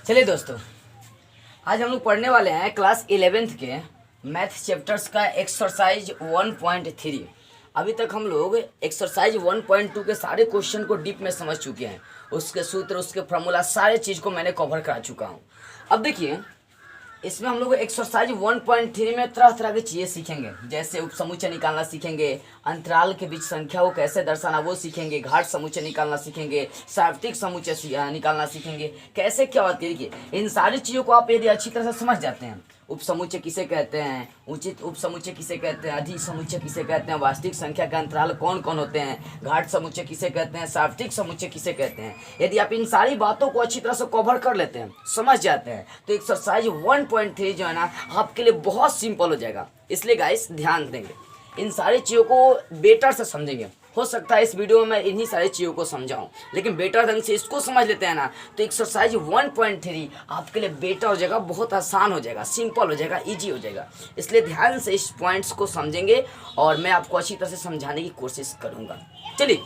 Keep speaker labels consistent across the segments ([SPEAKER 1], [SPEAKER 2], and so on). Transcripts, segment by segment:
[SPEAKER 1] चलिए दोस्तों, आज हम लोग पढ़ने वाले हैं क्लास 11th के मैथ चैप्टर्स का एक्सरसाइज 1.3। अभी तक हम लोग एक्सरसाइज 1.2 के सारे क्वेश्चन को डीप में समझ चुके हैं। उसके सूत्र, उसके फॉर्मूला, सारे चीज़ को मैंने कवर करा चुका हूँ। अब देखिए, इसमें हम लोग एक्सरसाइज 1.3 में तरह तरह की चीज़ें सीखेंगे। जैसे उपसमुच्चय निकालना सीखेंगे, अंतराल के बीच संख्या को कैसे दर्शाना वो सीखेंगे, घाट समुच्चय निकालना सीखेंगे, सार्वत्रिक समुच्चय निकालना सीखेंगे, कैसे क्या होती है। देखिए, इन सारी चीज़ों को आप यदि अच्छी तरह से समझ जाते हैं, उपसमुच्चय किसे कहते हैं, उचित उपसमुच्चय किसे कहते हैं, अधिक समुच्चय किसे कहते हैं, वास्तविक संख्या के अंतराल कौन कौन होते हैं, घाट समुच्चय किसे कहते हैं, सार्वत्रिक समुच्चय किसे कहते हैं, यदि आप इन सारी बातों को अच्छी तरह से कवर कर लेते हैं, समझ जाते हैं, तो एक्सरसाइज 1.3 जो है ना आपके लिए बहुत सिंपल हो जाएगा। इसलिए गाइस ध्यान देंगे, इन सारी चीज़ों को बेटर से समझेंगे। हो सकता है इस वीडियो में मैं इन्हीं सारी चीज़ों को समझाऊं, लेकिन बेटर ढंग से इसको समझ लेते हैं ना, तो एक्सरसाइज 1.3 आपके लिए बेटर हो जाएगा, बहुत आसान हो जाएगा, सिंपल हो जाएगा, इजी हो जाएगा। इसलिए ध्यान से इस पॉइंट्स को समझेंगे और मैं आपको अच्छी तरह से समझाने की कोशिश करूँगा। चलिए,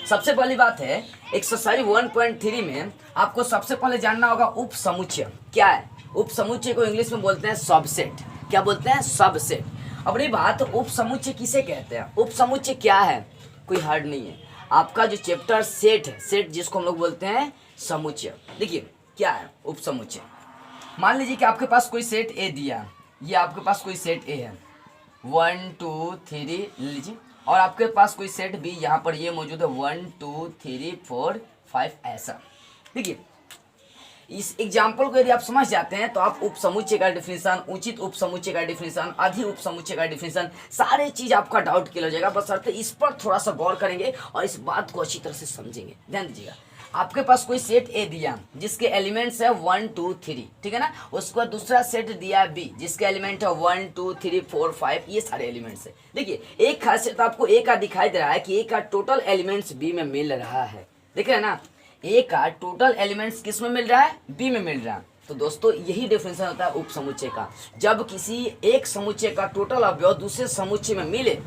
[SPEAKER 1] सबसे पहली बात है, एक्सरसाइज 1.3 में आपको सबसे पहले जानना होगा उपसमुच्चय क्या है। उपसमुच्चय को इंग्लिश में बोलते हैं सबसेट। क्या बोलते हैं? सबसेट। अब ये बात, उपसमुच्चय किसे कहते हैं, उपसमुच्चय क्या है, कोई हार्ड नहीं है। आपका जो चैप्टर सेट है, सेट जिसको हम लोग बोलते हैं समुच्चय। देखिए क्या है उपसमुच्चय। मान लीजिए कि आपके पास कोई सेट ए दिया, ये आपके पास कोई सेट ए है, 1 2 3 लीजिए, और आपके पास कोई सेट बी यहाँ पर ये मौजूद है 1 2 3 4 5 ऐसा। देखिए, इस एग्जाम्पल को यदि आप समझ जाते हैं तो आप उपसमुच्चय का डिफिनेशन, उचित उपसमुच्चय का डिफिनेशन, अधिक उपसमुच्चय का डिफिनेशन, सारे चीज आपका डाउट क्लियर हो जाएगा। बशर्ते इस पर थोड़ा सा गौर करेंगे और इस बात को अच्छी तरह से समझेंगे। ध्यान दीजिएगा, आपके पास कोई सेट ए दिया जिसके एलिमेंट्स है 1 2 3, ठीक है ना। उसके बाद दूसरा सेट दिया बी जिसके एलिमेंट है 1 2 3 4 5, ये सारे एलिमेंट्स है। देखिए, एक खासियत आपको ए का दिखाई दे रहा है कि ए का टोटल एलिमेंट्स बी में मिल रहा है। देख रहे हैं ना, ए का टोटल एलिमेंट्स किस में मिल रहा है, बी में मिल रहा है। तो दोस्तों यही डेफिनेशन होता है उपसमुच्चय का। जब किसी एक समुच्चय का टोटल अवयव दूसरे समुच्चय में मिले,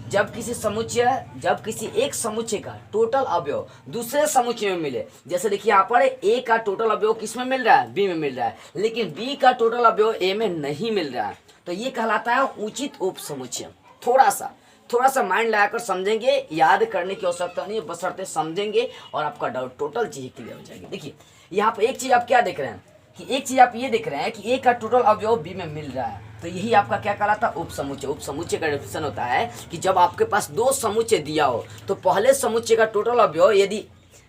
[SPEAKER 1] जब किसी एक समुच्चय का टोटल अवयव दूसरे समुच्चय में मिले, जैसे देखिए यहाँ पर ए का टोटल अवयव किस में मिल रहा है, बी में मिल रहा है, लेकिन बी का टोटल अवयव ए में नहीं मिल रहा है, तो ये कहलाता है उचित उपसमुच्चय। थोड़ा सा माइंड लगाकर समझेंगे, याद करने की आवश्यकता नहीं है, बशर्ते समझेंगे और आपका डाउट टोटल चीज क्लियर हो जाएगी। देखिए, यहाँ पर एक चीज आप क्या देख रहे हैं कि एक चीज आप ये देख रहे हैं कि ए का टोटल अवयव बी में मिल रहा है, तो यही आपका क्या कहलाता है उपसमुच्चय। उपसमुच्चय का डेफिनेशन होता है कि जब आपके पास दो समुच्चय दिया हो तो पहले समुच्चय का टोटल अवयव यदि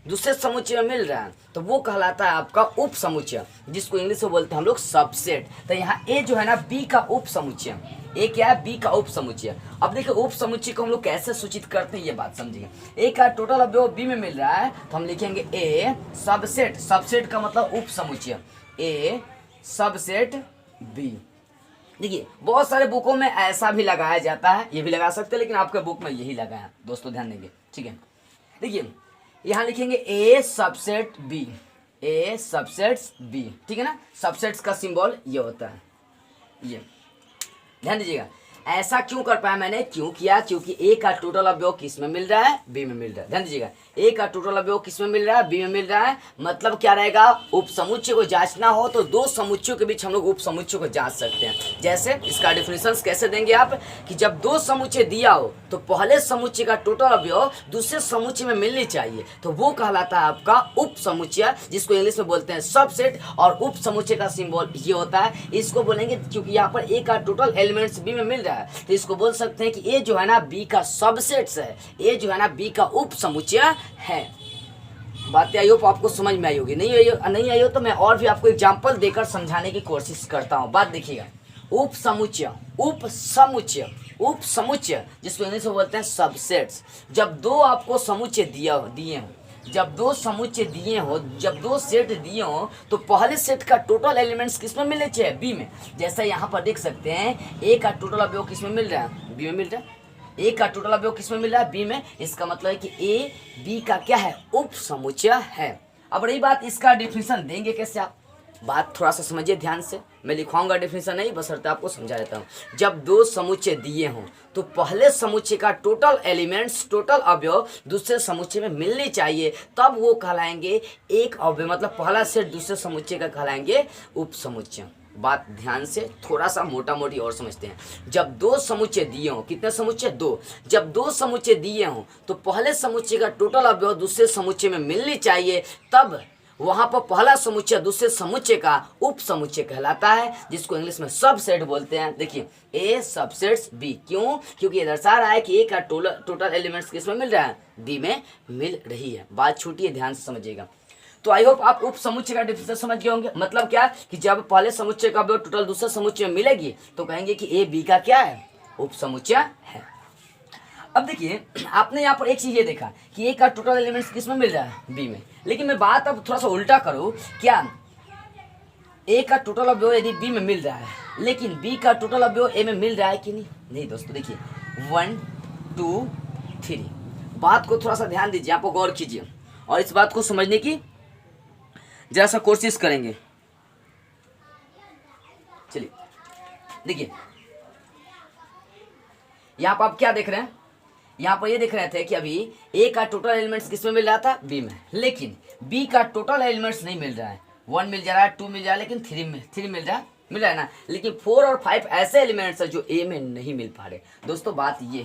[SPEAKER 1] दूसरे समुच्चय में मिल रहा है तो वो कहलाता है आपका उपसमुच्चय, जिसको इंग्लिश में बोलते हैं हम लोग सबसेट। तो यहाँ ए जो है ना बी का उपसमुच्चय, ए क्या है, बी का उपसमुच्चय। अब देखिए उपसमुच्चय को हम लोग कैसे सूचित करते हैं ये बात समझिए। ए का टोटल अवयव बी में मिल रहा है तो हम लिखेंगे ए सबसेट, सबसेट का मतलब उपसमुच्चय, ए सबसेट बी। देखिए, बहुत सारे बुकों में ऐसा भी लगाया जाता है, ये भी लगा सकते हैं, लेकिन आपके बुक में यही लगा है दोस्तों, ध्यान देंगे, ठीक है। देखिए, यहाँ लिखेंगे ए सबसेट बी, ए सबसेट्स बी, ठीक है ना। सबसेट्स का सिंबल ये होता है, ये ध्यान दीजिएगा। ऐसा क्यों कर पाया मैंने, क्यों किया, क्योंकि ए का टोटल अवयव किस में मिल रहा है, बी में मिल रहा है। ध्यान दीजिएगा, ए का टोटल अवयव किस में मिल रहा है, बी में मिल रहा है। मतलब क्या रहेगा, उपसमुच्चय को जांचना हो तो दो समुच्चयों के बीच हम लोग उपसमुच्चय को जांच सकते हैं। जैसे इसका डिफिनेशन कैसे देंगे आप कि जब दो समुच्चय दिया हो तो पहले समुच्चय का टोटल अवयव दूसरे समुच्चय में मिलनी चाहिए, तो वो कहलाता है आपका उपसमुच्चय, जिसको इंग्लिश में बोलते हैं सबसेट। और उपसमुच्चय का सिंबल ये होता है, इसको बोलेंगे क्योंकि यहाँ पर ए का टोटल एलिमेंट्स बी में मिल रहा है, तो इसको बोल सकते हैं कि ए जो है ना बी का सबसेट्स है, ए जो है ना बी का उपसमुच्चय है। बातें आई हो तो आपको समझ में आई होगी, नहीं आई हो तो मैं और भी आपको एग्जांपल देकर समझाने की कोशिश करता हूं। बात देखिएगा, उपसमुच्चय, उपसमुच्चय जिसको इंग्लिश में बोलते हैं सबसेट्स। जब दो आपको समुच्चय दिए हो, जब दो समुच्चय दिए हो, जब दो सेट दिए हो तो पहले सेट का टोटल एलिमेंट्स किस में मिलने चाहिए, बी में। जैसे यहाँ पर देख सकते हैं ए का टोटल अवयव किस में मिल रहा है, बी में मिल रहा है। ए का टोटल अवयव किस में मिल रहा है, बी में। इसका मतलब है कि ए बी का क्या है, उपसमुच्चय है। अब रही बात इसका डिफिनेशन देंगे कैसे आप, बात थोड़ा सा समझिए ध्यान से, मैं लिखवाऊंगा डेफिनेशन नहीं, बशर्ते आपको समझा देता हूँ। जब दो समुच्चय दिए हों तो पहले समुच्चय का टोटल एलिमेंट्स, टोटल अवयव दूसरे समुच्चय में मिलनी चाहिए, तब वो कहलाएंगे एक अवयव, मतलब पहला सेट दूसरे समुच्चय का कहलाएंगे उप समुच्चय। बात ध्यान से थोड़ा सा मोटा मोटी और समझते हैं। जब दो समुच्चय दिए हों, कितने समुच्चय? दो। जब दो समुच्चय दिए हों तो पहले समुच्चय का टोटल अवयव दूसरे समुच्चय में मिलनी चाहिए, तब वहां पर पहला समुच्चय दूसरे समुच्चय का उप समुच्चय कहलाता है, जिसको इंग्लिश में सबसेट बोलते हैं। देखिए ए सबसेट्स बी, क्यों? क्योंकि ये दर्शा रहा है कि ए का टोटल एलिमेंट्स किस में मिल रहा है? बी में मिल रही है। बात छोटी है, ध्यान से समझिएगा। तो आई होप आप उप समुच्चय का डिफिनेशन समझ गए होंगे। मतलब क्या कि जब पहले समुच्चय का अवयव टोटल दूसरे समुच्चय में मिलेगी तो कहेंगे कि ए बी का क्या है? उप समुच्चय है। अब देखिए आपने यहाँ पर एक चीज ये देखा कि ए का टोटल एलिमेंट्स किस में मिल रहा है? बी में। लेकिन मैं बात अब थोड़ा सा उल्टा करूँ, क्या ए का टोटल अवयव यदि बी में मिल रहा है लेकिन बी का टोटल अवयव ए में मिल रहा है कि नहीं? नहीं दोस्तों, देखिए 1 2 3, बात को थोड़ा सा ध्यान दीजिए, आप गौर कीजिए और इस बात को समझने की जरा सा कोशिश करेंगे। चलिए देखिए यहाँ पर आप क्या देख रहे हैं? यहाँ पर ये देख रहे थे कि अभी ए का टोटल एलिमेंट्स किस में मिल रहा था? बी में। लेकिन बी का टोटल एलिमेंट्स नहीं मिल रहा है। 1 मिल जा रहा है, 2 मिल जा रहा है, लेकिन 3 मिल रहा है ना। लेकिन 4 और 5 ऐसे एलिमेंट्स है जो ए में नहीं मिल पा रहे। दोस्तों बात ये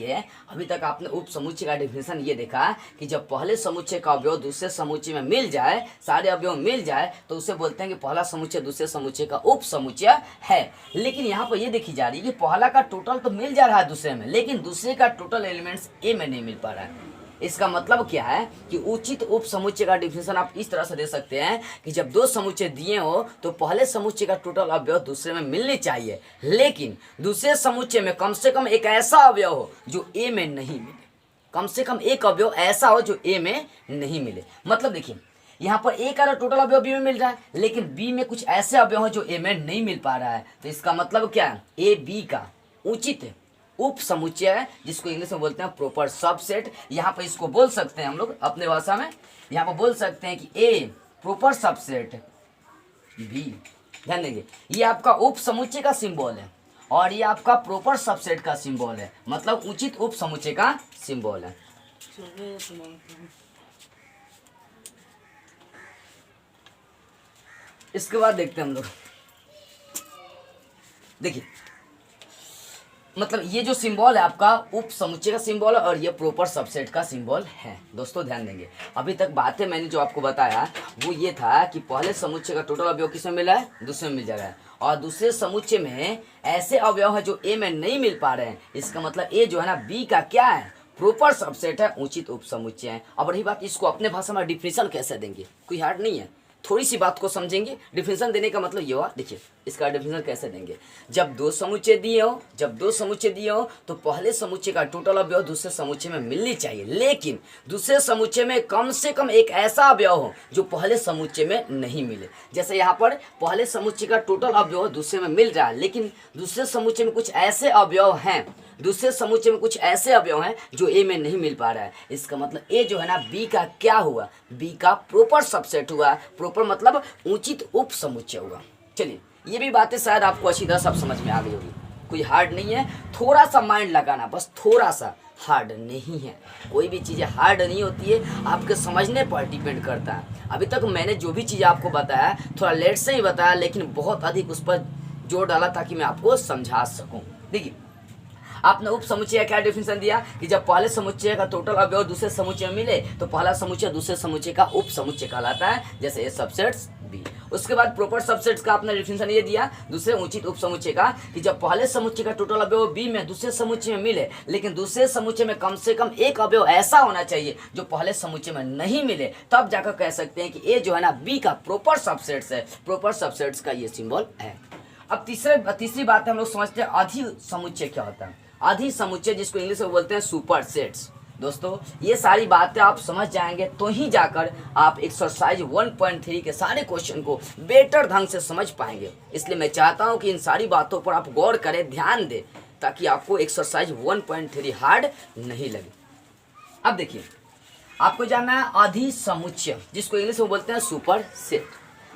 [SPEAKER 1] है, अभी तक आपने उप समुच्चय का डेफिनेशन ये देखा कि जब पहले समुच्चय का अवयव दूसरे समुच्चय में मिल जाए, सारे अवयव मिल जाए, तो उसे बोलते हैं कि पहला समुच्चय दूसरे समुच्चय का उप समुच्चय है। लेकिन यहाँ पर ये देखी जा रही है कि पहला का टोटल तो मिल जा रहा है दूसरे में, लेकिन दूसरे का टोटल एलिमेंट्स ए में नहीं मिल पा रहा है। इसका मतलब क्या है कि उचित उप समुच्चय का डिफिनेशन आप इस तरह से दे सकते हैं कि जब दो समुच्चय दिए हो तो पहले समुच्चय का टोटल अवयव दूसरे में मिलनी चाहिए, लेकिन दूसरे समुच्चय में कम से कम एक ऐसा अवयव हो जो ए में नहीं मिले। कम से कम एक अवयव ऐसा हो जो ए में नहीं मिले। मतलब देखिए यहाँ पर ए का टोटल अवयव बी में मिल रहा है, लेकिन बी में कुछ ऐसे अवयव हो जो ए में नहीं मिल पा रहा है। तो इसका मतलब क्या है? ए बी का उचित उप समुच्चय है, जिसको इंग्लिश में बोलते हैं प्रॉपर सबसेट। यहाँ पर इसको बोल सकते हैं हम लोग अपने भाषा में, यहाँ पर बोल सकते हैं कि ए प्रॉपर सबसेट बी। ध्यान देंगे, ये आपका उप समुच्चय का सिंबल है और ये आपका प्रॉपर सबसेट का सिंबल है, मतलब उचित उप समुच्चय का सिंबल है। इसके बाद देखते हैं हम लोग। देखिए मतलब ये जो सिंबल है आपका उप समुच्चय का सिंबल है और ये प्रॉपर सबसेट का सिंबल है। दोस्तों ध्यान देंगे, अभी तक बातें मैंने जो आपको बताया वो ये था कि पहले समुच्चय का टोटल अवयव किस में मिल रहा है? दूसरे में मिल जा रहा है, और दूसरे समुच्चय में ऐसे अवयव है जो ए में नहीं मिल पा रहे हैं। इसका मतलब ए जो है ना बी का क्या है? प्रॉपर सबसेट है, उचित उप समुच्चय है। अब रही बात, इसको अपने भाषा में डिफिनेशन कैसे देंगे, कोई हार्ड नहीं है, थोड़ी सी बात को समझेंगे। डिफिनेशन देने का मतलब ये हुआ, देखिए इसका डिफिनेशन कैसे देंगे। जब दो समुच्चय दिए हो तो पहले समुच्चय का टोटल अवयव दूसरे समुच्चय में मिलनी चाहिए, लेकिन दूसरे समुच्चय में कम से कम एक ऐसा अवयव हो जो पहले समुच्चय में नहीं मिले। जैसे यहाँ पर पहले समुच्चय का टोटल अवयव दूसरे में मिल रहा है, लेकिन दूसरे समुच्चय में कुछ ऐसे अवयव हैं जो ए में नहीं मिल पा रहा है। इसका मतलब ए जो है ना बी का क्या हुआ? बी का प्रॉपर सबसेट हुआ। प्रॉपर मतलब उचित उप समुच्चय हुआ। चलिए ये भी बातें शायद आपको अच्छी तरह सब समझ में आ गई होगी, कोई हार्ड नहीं है, थोड़ा सा माइंड लगाना, बस थोड़ा सा, हार्ड नहीं है। कोई भी चीज़ें हार्ड नहीं होती है, आपके समझने पर डिपेंड करता है। अभी तक मैंने जो भी चीज़ आपको बताया थोड़ा लेट से ही बताया, लेकिन बहुत अधिक उस पर जोर डाला ताकि मैं आपको समझा सकूं। देखिए आपने उप समुच्चय का क्या डेफिनेशन दिया कि जब पहले समुच्चय का टोटल अवयव दूसरे समुच्चय में मिले तो पहला समुच्चय दूसरे समुच्चय का उप समुच्चय कहलाता है, जैसे ए सबसेट्स बी। उसके बाद प्रॉपर सबसेट्स का आपने डेफिनेशन ये दिया दूसरे उचित उप समुच्चय का कि जब पहले समुच्चय का टोटल अवयव बी में दूसरे समुच्चय में मिले, लेकिन दूसरे समुच्चय में कम से कम एक अवयव ऐसा होना चाहिए जो पहले समुच्चय में नहीं मिले, तब जाकर कह सकते हैं कि ए जो है ना बी का प्रॉपर सबसेट्स है। प्रॉपर सबसेट्स का ये सिंबल है। अब तीसरी बात हम लोग समझते हैं अधि समुच्चय क्या होता है। अधि समुच्चय जिसको इंग्लिश में बोलते हैं सुपर सेट्स। दोस्तों ये सारी बातें आप समझ जाएंगे तो ही जाकर आप एक्सरसाइज 1.3 के सारे क्वेश्चन को बेटर ढंग से समझ पाएंगे। इसलिए मैं चाहता हूं कि इन सारी बातों पर आप गौर करें, ध्यान दें, ताकि आपको एक्सरसाइज 1.3 हार्ड नहीं लगे। अब देखिए आपको जानना है अधि समुच्चय जिसको इंग्लिश में बोलते हैं सुपर सेट।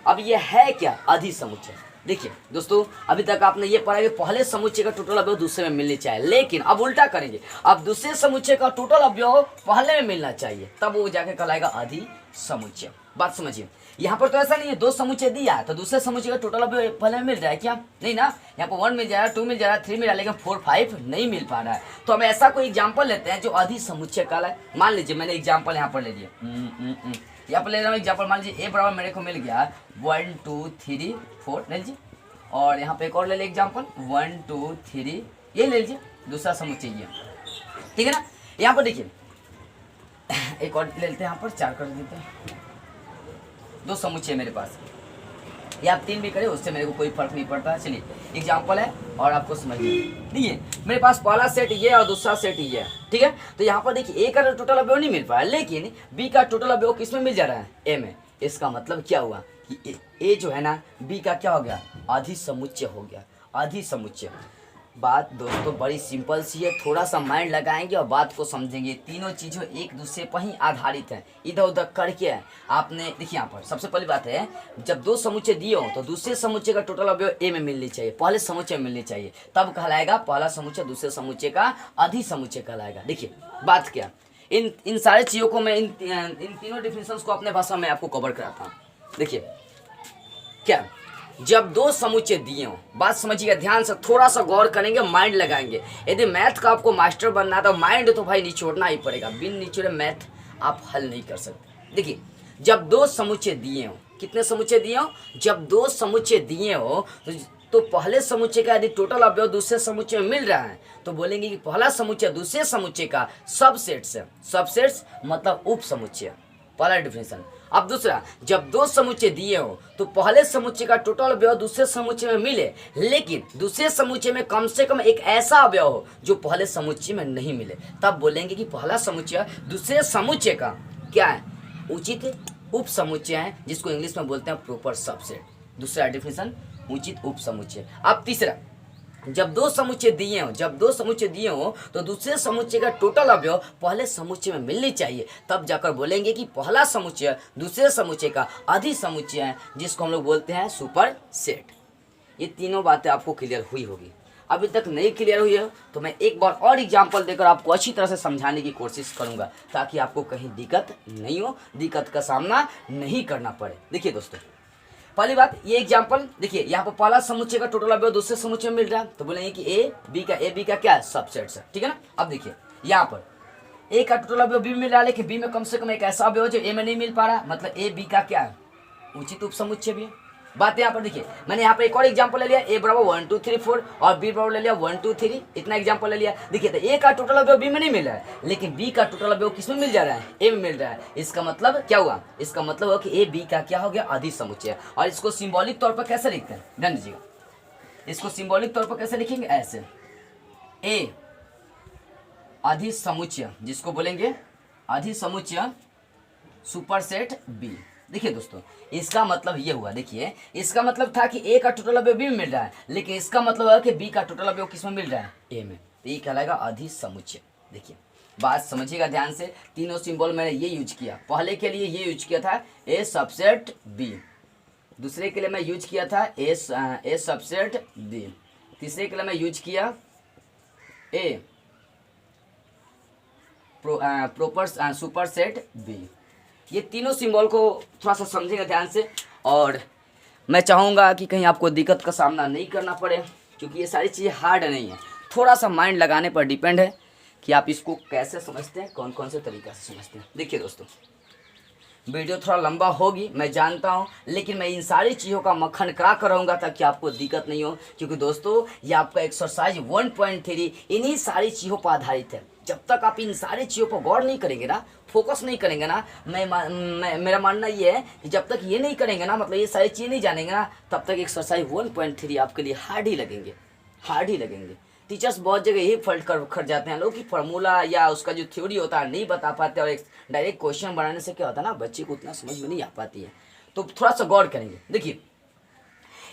[SPEAKER 1] अब ये है क्या, अधिसमुच्चय। देखिए दोस्तों, अभी तक आपने ये पढ़ा कि पहले समुच्चय का टोटल अवयव दूसरे में मिलनी चाहिए, लेकिन अब उल्टा करेंगे, अब दूसरे समुच्चय का टोटल अवयव पहले में मिलना चाहिए, तब वो जाके कहलाएगा अधिसमुच्चय। बात समझिए, यहाँ पर तो ऐसा नहीं है, दो समुच्चय दिया है तो दूसरे समुच्चय का टोटल अवयव पहले में मिल जाए क्या, नहीं ना। यहाँ पर 1 मिल जाएगा, 2 मिल जाएगा, 3 मिल जाएगा, लेकिन 4 5 नहीं मिल पा रहा है। तो हम ऐसा कोई एग्जाम्पल लेते हैं जो अधिसमुच्चय कहलाए। मान लीजिए मैंने एग्जाम्पल यहाँ पर ले लिया, यहाँ पर ले रहा हूँ एग्जाम्पल। मान लीजिए ए बराबर मेरे को मिल गया 1 2 3 4, ले लीजिए। और यहाँ पे एक और ले लीजिए एग्जाम्पल 1 2 3, ये ले लीजिए दूसरा समुच्चय ये, ठीक है ना। यहाँ पर देखिए एक और ले लेते हैं, यहाँ पर 4 कर देते हैं, 2 समुच्चय मेरे पास, या आप 3 भी करें उससे मेरे को कोई फर्क नहीं पड़ता। चलिए एग्जाम्पल है और आपको समझिए, देखिए मेरे पास पहला सेट ये और दूसरा सेट ये है, ठीक है। तो यहाँ पर देखिए ए का टोटल अवयव नहीं मिल पाया, लेकिन बी का टोटल अवयव किस में मिल जा रहा है, ए में। इसका मतलब क्या हुआ कि ए जो है ना बी का क्या हो गया, अधिसमुच्चय हो गया, अधिसमुच्चय। बात दोस्तों बड़ी सिंपल सी है, थोड़ा सा माइंड लगाएंगे और बात को समझेंगे। तीनों चीज़ों एक दूसरे पर ही आधारित है, इधर उधर करके है। आपने देखिए यहाँ पर सबसे पहली बात है, जब दो समुच्चय दिए हो तो दूसरे समुच्चय का टोटल अवयव ए में मिलनी चाहिए, पहले समुच्चय में मिलनी चाहिए, तब कहलाएगा पहला समुच्चय दूसरे समुच्चय का अधिसमुच्चय कहलाएगा। देखिए बात क्या, इन सारे चीज़ों को मैं इन तीनों डिफिनेशंस को अपने भाषा में आपको कवर कराता हूँ। देखिए क्या, जब दो समुच्चय दिए हो, बात समझिएगा ध्यान से, थोड़ा सा गौर करेंगे, माइंड लगाएंगे। यदि मैथ का आपको मास्टर बनना है तो माइंड तो भाई निचोड़ना ही पड़ेगा, बिन निचोड़े मैथ आप हल नहीं कर सकते। देखिए जब दो समुच्चय दिए हो, कितने समुच्चय दिए हो, जब दो समुच्चय दिए हो तो पहले समुच्चय का यदि टोटल अवयव दूसरे समुच्चय में मिल रहा है तो बोलेंगे कि पहला समुच्चय दूसरे समुच्चय का सबसेट्स है। सबसेट्स मतलब उप समुच्चय, पहला डिफिनेशन। अब दूसरा, जब दो समुच्चय दिए हो तो पहले समुच्चय का टोटल अवयव दूसरे समुच्चय में मिले, लेकिन दूसरे समुच्चय में कम से कम एक ऐसा अवयव हो जो पहले समुच्चय में नहीं मिले, तब बोलेंगे कि पहला समुच्चय दूसरे समुच्चय का क्या है, उचित उप समुच्चय है, जिसको इंग्लिश में बोलते हैं प्रॉपर सबसेट। दूसरा डिफिनेशन उचित उप समुच्चय। अब तीसरा, जब दो समुच्चय दिए हो, जब दो समुच्चय दिए हो तो दूसरे समुच्चय का टोटल अवयव पहले समुच्चय में मिलनी चाहिए, तब जाकर बोलेंगे कि पहला समुच्चय दूसरे समुच्चय का अधिसमुच्चय है, जिसको हम लोग बोलते हैं सुपर सेट। ये तीनों बातें आपको क्लियर हुई होगी। अभी तक नहीं क्लियर हुई है तो मैं एक बार और एग्जाम्पल देकर आपको अच्छी तरह से समझाने की कोशिश करूंगा, ताकि आपको कहीं दिक्कत नहीं हो, दिक्कत का सामना नहीं करना पड़े। देखिए दोस्तों, पहली बात ये एग्जांपल देखिए, यहाँ पर पहला समुच्चय का टोटल अवयव दूसरे समुच्चय में मिल रहा है तो बोलेंगे कि ए बी का क्या है, सबसेट्स है, ठीक है ना। अब देखिए यहाँ पर ए का टोटल अवयव बी में मिल रहा है, लेकिन बी में कम से कम एक ऐसा अवयव जो ए में नहीं मिल पा रहा, मतलब ए बी का क्या है, उचित उप समुच्चय भी है। बात यहाँ पर देखिए, मैंने यहाँ पर एक और एग्जांपल ले लिया, ए बराबर 1 2 3 4 और बी बराबर ले लिया 1 2 3, इतना एग्जांपल ले लिया। देखिए तो ए का टोटल अवयव बी में नहीं मिल रहा है, लेकिन बी का टोटल अवयव किस में मिल जा रहा है, ए में मिल रहा है। इसका मतलब क्या हुआ, इसका मतलब हुआ कि ए बी का क्या हो गया, अधिसमुच्चय। और इसको सिंबॉलिक तौर पर कैसे लिखते हैं, ध्यान दीजिएगा, इसको सिंबॉलिक तौर पर कैसे लिखेंगे, ऐसे ए अधिसमुच्चय, जिसको बोलेंगे अधिसमुच्चय सुपरसेट बी। देखिए दोस्तों, इसका मतलब ये हुआ, देखिए इसका मतलब था कि ए का टोटल अवयव बी में मिल रहा है, लेकिन इसका मतलब है कि बी का टोटल अवयव किस में मिल रहा है, ए में, तो ये कहलाएगा अधिसमुच्चय। देखिए बात समझिएगा ध्यान से, तीनों सिंबल मैंने ये यूज किया, पहले के लिए ये यूज किया था ए सबसेट बी, दूसरे के लिए मैं यूज किया था ए सबसेट बी, तीसरे के लिए मैं यूज किया ए प्रॉपर सुपरसेट बी। ये तीनों सिंबल को थोड़ा सा समझेगा ध्यान से, और मैं चाहूँगा कि कहीं आपको दिक्कत का सामना नहीं करना पड़े, क्योंकि ये सारी चीज़ें हार्ड नहीं है, थोड़ा सा माइंड लगाने पर डिपेंड है कि आप इसको कैसे समझते हैं, कौन कौन से तरीक़ा से समझते हैं। देखिए दोस्तों, वीडियो थोड़ा लंबा होगी मैं जानता हूँ, लेकिन मैं इन सारी चीज़ों का मक्खन करा कर रहूँगा ताकि आपको दिक्कत नहीं हो, क्योंकि दोस्तों ये आपका एक्सरसाइज 1.3 इन्हीं सारी चीज़ों पर आधारित है। जब तक आप इन सारी चीज़ों पर गौर नहीं करेंगे ना, फोकस नहीं करेंगे ना, मेरा मानना ये है कि जब तक ये नहीं करेंगे ना, मतलब ये सारी चीज़ें नहीं जानेंगे ना, तब तक एक्सरसाइज 1.3 आपके लिए हार्ड ही लगेंगे, हार्ड ही लगेंगे। टीचर्स बहुत जगह यही फॉल्ट कर जाते हैं लोग कि फार्मूला या उसका जो थ्योरी होता है नहीं बता पाते, और एक डायरेक्ट क्वेश्चन बनाने से क्या होता है ना, बच्चे को उतना समझ में नहीं आ पाती है। तो थोड़ा सा गौर करेंगे। देखिए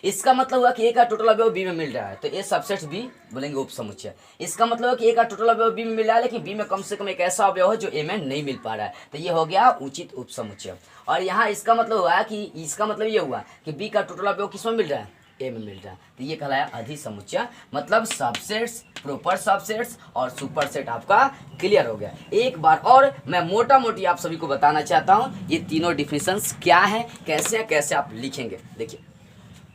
[SPEAKER 1] इसका मतलब हुआ कि ए का टोटल अवयव बी में मिल रहा है, तो ए सबसेट बी बोलेंगे उप समुच्चय। इसका मतलब है कि ए का टोटल अवयव बी में मिल रहा है, लेकिन बी में कम से कम एक ऐसा अवयव है जो ए में नहीं मिल पा रहा है, तो ये हो गया उचित उप समुच्चय। और यहाँ इसका मतलब हुआ कि इसका मतलब ये हुआ कि बी का टोटल अवयव किस में मिल रहा है, ए में मिल रहा है, तो ये कहलाया अधिसमुच्चय। मतलब सबसेट्स, प्रॉपर सबसेट्स और सुपरसेट आपका क्लियर हो गया। एक बार और मैं मोटा मोटी आप सभी को बताना चाहता हूँ ये तीनों डिफिनेशंस क्या है, कैसे आप लिखेंगे। देखिए,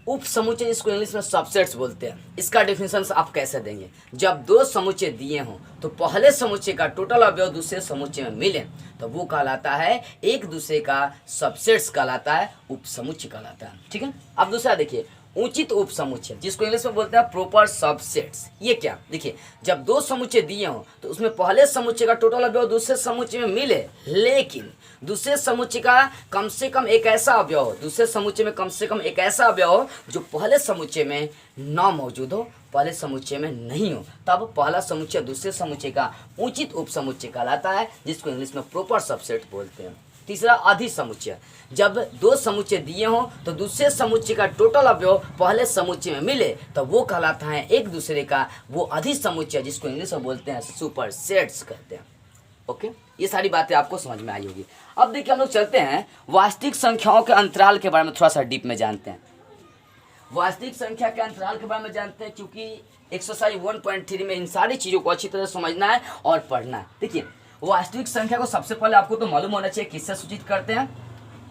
[SPEAKER 1] उप समुच्चय जिसको इंग्लिश में सबसेट्स बोलते हैं, इसका डिफिनेशन आप कैसे देंगे। जब दो समुच्चय दिए हों तो पहले समुच्चय का टोटल अवयव दूसरे समुच्चय में मिले तो वो कहलाता है एक दूसरे का सबसेट्स कहलाता है, उप समुच्चय कहलाता है। ठीक है, अब दूसरा देखिए, उचित उप समुच्चय जिसको इंग्लिश में बोलते हैं प्रॉपर सबसेट्स। ये क्या, देखिए, जब दो समुच्चय दिए हों तो उसमें पहले समुच्चय का टोटल अवयव दूसरे समुच्चय में मिले, लेकिन दूसरे समुच्चय का कम से कम एक ऐसा अवयव हो, दूसरे समुच्चय में कम से कम एक ऐसा अवयव हो जो पहले समुच्चय में न मौजूद हो, पहले समुच्चय में नहीं हो, तब पहला समुच्चय दूसरे समुच्चय का उचित उप समुच्चय कहलाता है, जिसको इंग्लिश में प्रॉपर सबसेट बोलते हैं। तीसरा अधिसमुच्चय, जब दो समुच्चय दिए हों तो दूसरे समुच्चय का टोटल अवयव पहले समुच्चय में मिले तो वो कहलाता है एक दूसरे का वो अधिसमुच्चय, जिसको इंग्लिश में बोलते हैं सुपरसेट्स कहते हैं। ओके, ये सारी बातें आपको समझ में आई होगी। अब देखिए, हम लोग चलते हैं वास्तविक संख्याओं के अंतराल के बारे में थोड़ा सा डीप में जानते हैं। वास्तविक संख्या के अंतराल के बारे में जानते हैं, क्योंकि एक्सरसाइज 1.3 में इन सारी चीज़ों को अच्छी तरह समझना है और पढ़ना है। देखिए, वास्तविक संख्या को सबसे पहले आपको तो मालूम होना चाहिए किससे सूचित करते हैं,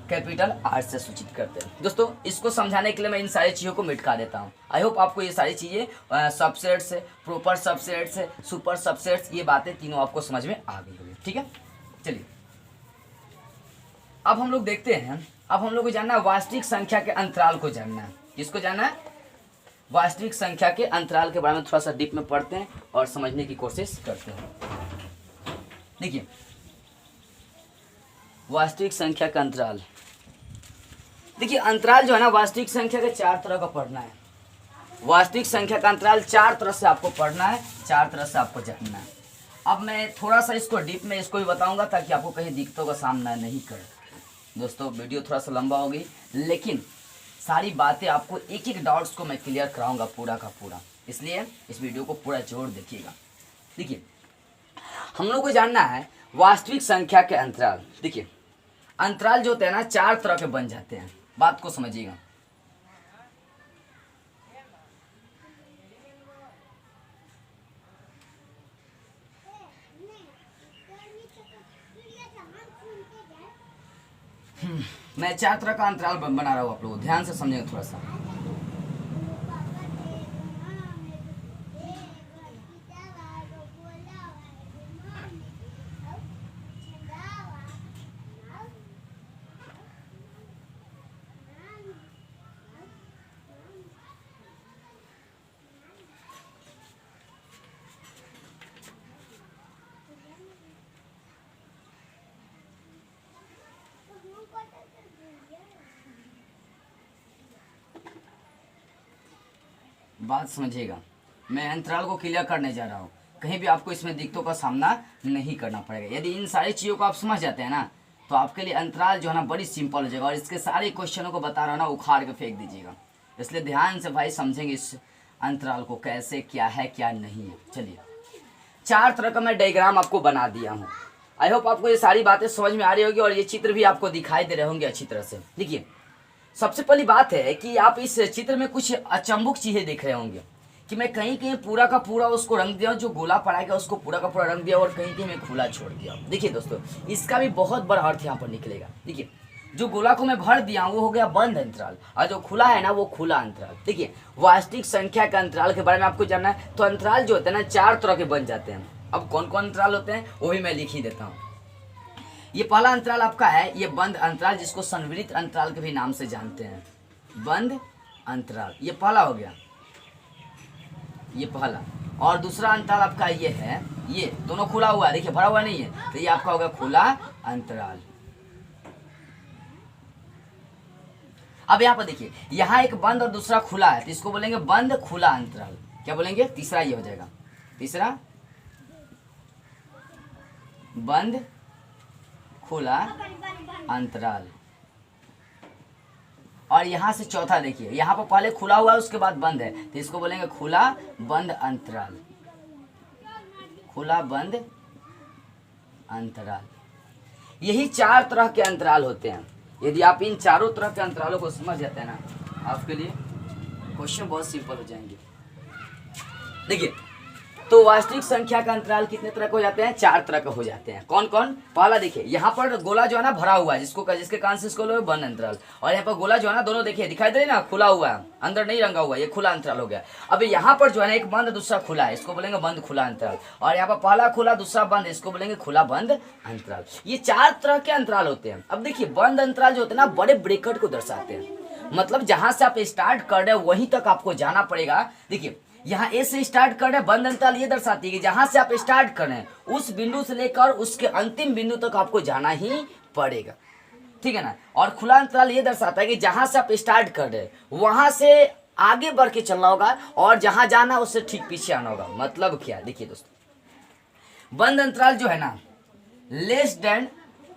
[SPEAKER 1] कैपिटल आर से सूचित करते हैं। दोस्तों, इसको समझाने के लिए मैं इन सारी चीज़ों को मिटा देता हूँ। आई होप आपको ये सारी चीज़ें subsets, proper subsets, super subsets, ये बातें तीनों आपको समझ में आ गई होगी। ठीक है, चलिए अब हम लोग देखते हैं। अब हम लोग को जानना है वास्तविक संख्या के अंतराल को जानना है। किसको जानना है, वास्तविक संख्या के अंतराल के बारे में थोड़ा सा डीप में पढ़ते हैं और समझने की कोशिश करते हैं। देखिए, वास्तविक संख्या का अंतराल, देखिए अंतराल जो है ना वास्तविक संख्या के चार तरह का पढ़ना है। वास्तविक संख्या का अंतराल चार तरह से आपको पढ़ना है, चार तरह से आपको जानना है। अब मैं थोड़ा सा इसको डीप में इसको भी बताऊंगा ताकि आपको कहीं दिक्कतों का सामना नहीं करे। दोस्तों, वीडियो थोड़ा सा लंबा होगी, लेकिन सारी बातें आपको एक एक डाउट्स को मैं क्लियर कराऊंगा पूरा का पूरा, इसलिए इस वीडियो को पूरा जोर देखिएगा। देखिए, हम लोग को जानना है वास्तविक संख्या के अंतराल। देखिए, अंतराल जो होते हैं ना चार तरह के बन जाते हैं, बात को समझिएगा। मैं चार तरह का अंतराल बना रहा हूँ, आप लोग ध्यान से समझेंगे थोड़ा सा। बात समझिएगा, मैं अंतराल को क्लियर करने जा रहा हूँ, कहीं भी आपको इसमें दिक्कतों का सामना नहीं करना पड़ेगा। यदि इन सारी चीज़ों को आप समझ जाते हैं ना, तो आपके लिए अंतराल जो है ना बड़ी सिंपल हो जाएगा। और इसके सारे क्वेश्चनों को बता रहा हूँ ना, उखाड़ के फेंक दीजिएगा। इसलिए ध्यान से भाई समझेंगे इस अंतराल को, कैसे क्या है क्या नहीं है। चलिए, चार तरह का मैं डायग्राम आपको बना दिया हूँ। आई होप आपको ये सारी बातें समझ में आ रही होगी और ये चित्र भी आपको दिखाई दे रहे होंगे अच्छी तरह से। देखिए, सबसे पहली बात है कि आप इस चित्र में कुछ अचंभुक चीजें देख रहे होंगे कि मैं कहीं कहीं पूरा का पूरा उसको रंग दिया, जो गोला पड़ा गया उसको पूरा का पूरा रंग दिया, और कहीं कहीं मैं खुला छोड़ दिया। देखिए दोस्तों, इसका भी बहुत बड़ा अर्थ यहाँ पर निकलेगा। देखिए, जो गोला को मैं भर दिया वो हो गया बंद अंतराल, और जो खुला है ना वो खुला अंतराल। देखिए, वास्तविक संख्या के अंतराल के बारे में आपको जानना है, तो अंतराल जो होते हैं ना चार तरह के बन जाते हैं। अब कौन कौन अंतराल होते हैं वो भी मैं लिख ही देता हूँ। ये पहला अंतराल आपका है ये बंद अंतराल, जिसको संवृत अंतराल के भी नाम से जानते हैं। बंद अंतराल ये पहला हो गया, ये पहला। और दूसरा अंतराल आपका ये है, ये दोनों खुला हुआ है, देखिए भरा हुआ नहीं है, तो ये आपका होगा खुला अंतराल। अब यहाँ पर देखिए, यहाँ एक बंद और दूसरा खुला है, तो इसको बोलेंगे बंद खुला अंतराल। क्या बोलेंगे, तीसरा ये हो जाएगा, तीसरा बंद खुला अंतराल। और यहाँ से चौथा देखिए, यहाँ पर पहले खुला हुआ है उसके बाद बंद है, तो इसको बोलेंगे खुला बंद अंतराल, खुला बंद अंतराल। यही 4 तरह के अंतराल होते हैं। यदि आप इन चारों तरह के अंतरालों को समझ जाते हैं ना, आपके लिए क्वेश्चन बहुत सिंपल हो जाएंगे। देखिए, तो वास्तविक संख्या का अंतराल कितने तरह के हो जाते हैं? 4 तरह के हो जाते हैं। कौन कौन? पहला देखिए, यहाँ पर गोला जो है ना भरा हुआ है, जिसके कारण से इसको लोग बंद अंतराल, और यहाँ पर गोला जो है ना दोनों देखिए दिखाई दे रहे ना, खुला हुआ है, अंदर नहीं रंगा हुआ है, ये खुला अंतराल हो गया। अब यहाँ पर जो है ना एक बंद दूसरा खुला है, इसको बोलेंगे बंद खुला अंतराल, और यहाँ पर पहला खुला दूसरा बंद, इसको बोलेंगे खुला बंद अंतराल। ये 4 तरह के अंतराल होते हैं। अब देखिए, बंद अंतराल जो होते हैं ना बड़े ब्रेकेट को दर्शाते हैं, मतलब जहां से आप स्टार्ट कर रहे हैं वहीं तक आपको जाना पड़ेगा। देखिए, यहाँ ए से स्टार्ट कर रहे हैं, बंद अंतराल ये दर्शाती है कि जहां से आप स्टार्ट कर रहे हैं उस बिंदु से लेकर उसके अंतिम बिंदु तक आपको जाना ही पड़ेगा, ठीक है ना। और खुला अंतराल ये दर्शाता है कि जहां से आप स्टार्ट कर रहे हैं वहां से आगे बढ़ के चलना होगा, और जहां जाना उससे ठीक पीछे आना होगा। मतलब क्या? देखिए दोस्तों, बंद अंतराल जो है ना लेस देन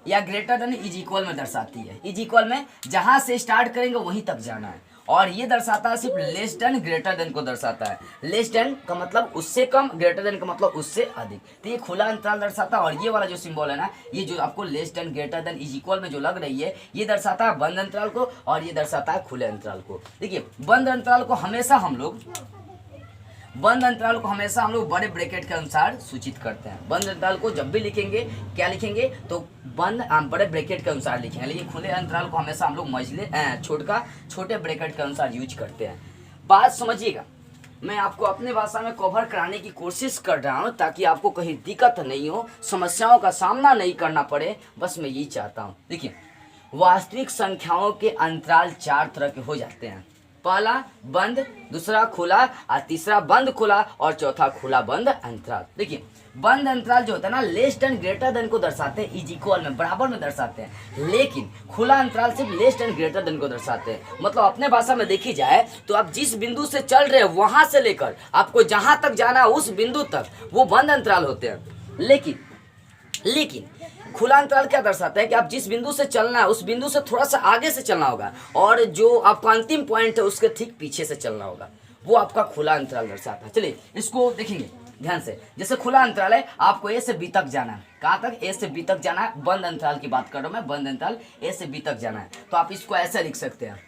[SPEAKER 1] या ग्रेटर देन इज इक्वल में दर्शाती है। इज इक्वल में जहां से स्टार्ट करेंगे वहीं तक जाना है, और ये दर्शाता है सिर्फ लेस देन ग्रेटर देन को दर्शाता है। लेस देन का मतलब उससे कम, ग्रेटर देन का मतलब उससे अधिक। तो ये खुला अंतराल दर्शाता है, और ये वाला जो सिंबल है ना, ये जो आपको less than greater than is equal में जो लग रही है, ये दर्शाता है बंद अंतराल को, और ये दर्शाता है खुले अंतराल को। देखिए, बंद अंतराल को हमेशा हम लोग बड़े ब्रैकेट के अनुसार सूचित करते हैं। बंद अंतराल को जब भी लिखेंगे, क्या लिखेंगे? तो बड़े ब्रैकेट के अनुसार लिखेंगे, लेकिन खुले अंतराल को हमेशा हम लोग छोटे ब्रैकेट के अनुसार यूज करते हैं। बात समझिएगा, मैं आपको अपने भाषा में कवर कराने की कोशिश कर रहा हूँ ताकि आपको कहीं दिक्कत नहीं हो, समस्याओं का सामना नहीं करना पड़े, बस मैं यही चाहता हूँ। देखिए, वास्तविक संख्याओं के अंतराल 4 तरह के हो जाते हैं। पहला बंद, दूसरा खुला, और तीसरा बंद खुला, और चौथा खुला बंद अंतराल। देखिए, बंद अंतराल जो होता है ना लेस देन ग्रेटर देन को दर्शाते हैं, इज इक्वल में बराबर में दर्शाते हैं, लेकिन खुला अंतराल सिर्फ लेस देन ग्रेटर देन को दर्शाते हैं। मतलब अपने भाषा में देखी जाए तो आप जिस बिंदु से चल रहे हैं वहां से लेकर आपको जहां तक जाना है उस बिंदु तक वो बंद अंतराल होते हैं। लेकिन खुला अंतराल क्या दर्शाता है कि आप जिस बिंदु से चलना है उस बिंदु से थोड़ा सा आगे से चलना होगा, और जो आपका अंतिम पॉइंट है उसके ठीक पीछे से चलना होगा, वो आपका खुला अंतराल दर्शाता है। चलिए इसको देखेंगे ध्यान से। जैसे खुला अंतराल है, आपको ए से बी तक जाना है। कहाँ तक? ए से बी तक जाना है। बंद अंतराल की बात कर रहा हूँ मैं, बंद अंतराल ए से बी तक जाना है, तो आप इसको ऐसे लिख सकते हैं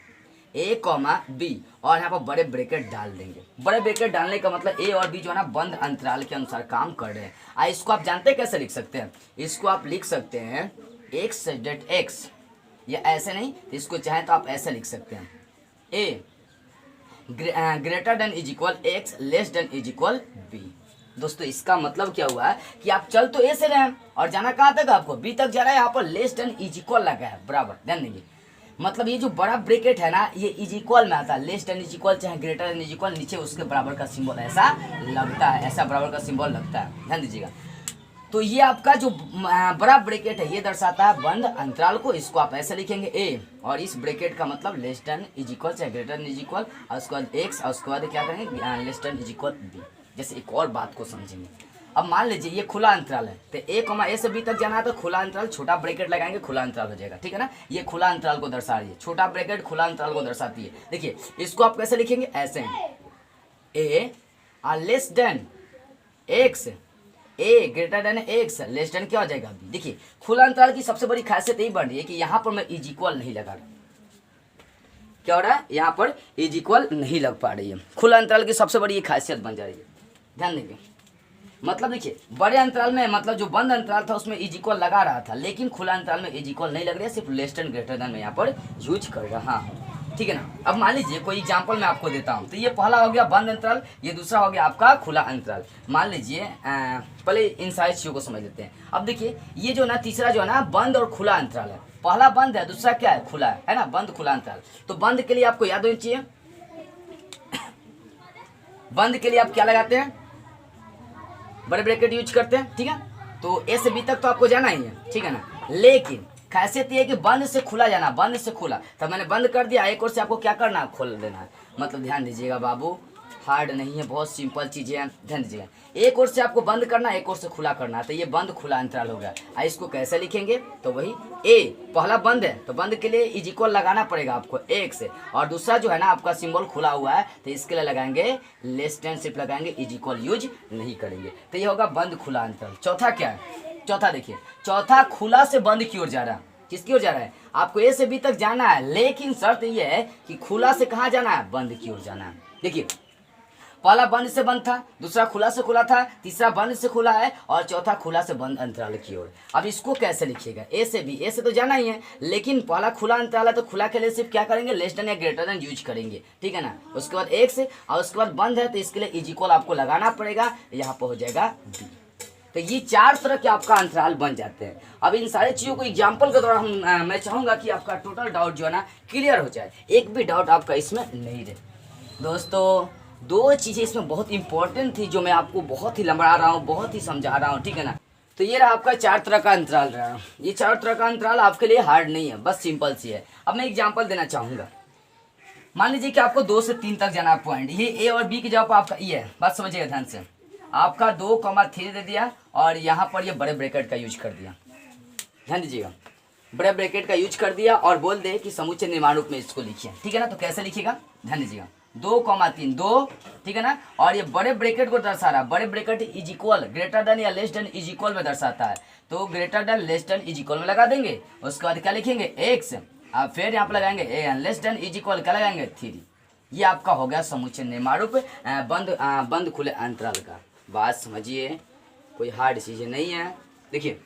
[SPEAKER 1] ए कॉमा बी, और यहाँ पर बड़े ब्रैकेट डाल देंगे। बड़े ब्रैकेट डालने का मतलब ए और बी जो है ना बंद अंतराल के अनुसार काम कर रहे हैं। इसको आप जानते हैं कैसे लिख सकते हैं? इसको आप लिख सकते हैं एक्स डेट एक्स, या ऐसे नहीं, इसको चाहे तो आप ऐसे लिख सकते हैं a greater than is equal x, less than is equal b. दोस्तों, इसका मतलब क्या हुआ है कि आप चल तो ए से रहे हैं और जाना कहाँ तक? आपको बी तक जाना है। यहाँ पर लेस देन इज इक्वल लगा है, बराबर, ध्यान देंगे। मतलब ये जो बड़ा ब्रैकेट है ना, ये इज इक्वल में आता है। लेस देन इज इक्वल चाहे ग्रेटर देन इज इक्वल, नीचे उसके बराबर का सिंबल ऐसा लगता है, ऐसा बराबर का सिंबल लगता है, ध्यान दीजिएगा। तो ये आपका जो बड़ा ब्रैकेट है ये दर्शाता है बंद अंतराल को। इसको आप ऐसे लिखेंगे ए, और इस ब्रैकेट का मतलब लेस देन इज इक्वल चाहे ग्रेटर देन इज इक्वल, और उसके बाद एक्स, और उसके बाद क्या करेंगे less than is equal b. जैसे एक और बात को समझेंगे, अब मान लीजिए ये खुला अंतराल है, तो ए से बी तक जाना है, तो खुला अंतराल छोटा ब्रैकेट लगाएंगे, खुला अंतराल हो जाएगा, ठीक है ना। ये खुला अंतराल को दर्शा रही है, छोटा ब्रैकेट खुला अंतराल को दर्शाती है। देखिए, इसको आप कैसे लिखेंगे? ऐसे a less than x, a greater than x, less than क्या हो जाएगा बी। देखिए, खुला अंतराल की सबसे बड़ी खासियत यही बन रही है कि यहाँ पर मैं इज इक्वल नहीं लगा रहा। क्या हो रहा है? यहाँ पर इज इक्वल नहीं लग पा रही है। खुला अंतराल की सबसे बड़ी खासियत बन जा रही है, ध्यान देंगे। मतलब देखिए, बड़े अंतराल में मतलब जो बंद अंतराल था उसमें इज इक्वल लगा रहा था, लेकिन खुला अंतराल में इज इक्वल नहीं लग रहा है, सिर्फ लेस देन ग्रेटर देन में यहाँ पर यूज कर रहा हूँ, ठीक है ना। अब मान लीजिए कोई एग्जांपल मैं आपको देता हूँ। तो ये पहला हो गया बंद अंतराल, ये दूसरा हो गया आपका खुला अंतराल। मान लीजिए पहले इन सारी चीज़ों को समझ लेते हैं। अब देखिए, ये जो ना तीसरा जो है ना बंद और खुला अंतराल है। पहला बंद है, दूसरा क्या है? खुला है ना, बंद खुला अंतराल। तो बंद के लिए आपको याद होनी चाहिए, बंद के लिए आप क्या लगाते हैं? बड़े ब्रैकेट यूज करते हैं, ठीक है। तो ए से बी तक तो आपको जाना ही है, ठीक है ना। लेकिन खासियत ये है कि बंद से खुला जाना, बंद से खुला। तब मैंने बंद कर दिया, एक और से आपको क्या करना है? खोल देना है। मतलब ध्यान दीजिएगा बाबू, हार्ड नहीं है, बहुत सिंपल चीज़ें हैं। ध्यान दीजिएगा, एक ओर से आपको बंद करना है, एक ओर से खुला करना है, तो ये बंद खुला अंतराल हो गया। इसको कैसे लिखेंगे, तो वही ए, पहला बंद है तो बंद के लिए इज इक्वल लगाना पड़ेगा आपको एक से, और दूसरा जो है ना आपका सिंबल खुला हुआ है तो इसके लिए लगाएंगे लेस देन, सिर्फ लगाएंगे, इज इक्वल यूज नहीं करेंगे। तो ये होगा बंद खुला अंतराल। चौथा क्या है, चौथा देखिए, चौथा खुला से बंद की ओर जा रहा है। किसकी ओर जा रहा है, आपको ए से बी तक जाना है, लेकिन शर्त ये है कि खुला से कहाँ जाना है, बंद की ओर जाना है। देखिए, पहला बंद से बंद था, दूसरा खुला से खुला था, तीसरा बंद से खुला है, और चौथा खुला से बंद अंतराल की ओर। अब इसको कैसे लिखिएगा, ए से बी, ए से तो जाना ही है, लेकिन पहला खुला अंतराल है तो खुला के लिए सिर्फ क्या करेंगे, लेस देन या ग्रेटर देन यूज करेंगे, ठीक है ना। उसके बाद एक से, और उसके बाद बंद है तो इसके लिए इज इक्वल आपको लगाना पड़ेगा, यहाँ पर हो जाएगा बी। तो ये चार तरह के आपका अंतराल बन जाते हैं। अब इन सारी चीज़ों को एग्जाम्पल के द्वारा मैं चाहूँगा कि आपका टोटल डाउट जो है ना क्लियर हो जाए, एक भी डाउट आपका इसमें नहीं रहे। दोस्तों, दो चीज़ें इसमें बहुत इंपॉर्टेंट थी जो मैं आपको बहुत ही लंबा रहा हूँ, बहुत ही समझा रहा हूँ, ठीक है ना। तो ये रहा आपका चार तरह का अंतराल रहा। ये चार तरह का अंतराल आपके लिए हार्ड नहीं है, बस सिंपल सी है। अब मैं एग्जाम्पल देना चाहूँगा। मान लीजिए कि आपको 2 से 3 तक जाना है पॉइंट, ये ए और बी की जगह पर आपका ये है, बात समझिएगा ध्यान से। आपका 2,3 दे दिया और यहाँ पर ये बड़े ब्रैकेट का यूज कर दिया, ध्यान दीजिएगा, बड़े ब्रैकेट का यूज कर दिया और बोल दे कि समुच्चय निर्माण रूप में इसको लिखिए, ठीक है ना। तो कैसे लिखिएगा, ध्यान दीजिएगा, 2,3 2, ठीक है ना, और ये बड़े ब्रैकेट को दर्शा रहा है, बड़े bracket is equal greater than या लेस देन इज इक्वल में दर्शाता है, तो greater than less than is equal में लगा देंगे। उसके बाद क्या लिखेंगे, एक्स, अब फिर यहाँ पर लगाएंगे ए, लेस देन इज इक्वल क्या लगाएंगे 3। ये आपका हो गया समुच्चय निर्माण रूप बंद खुले अंतराल का। बात समझिए, कोई हार्ड चीज़ें नहीं है। देखिए,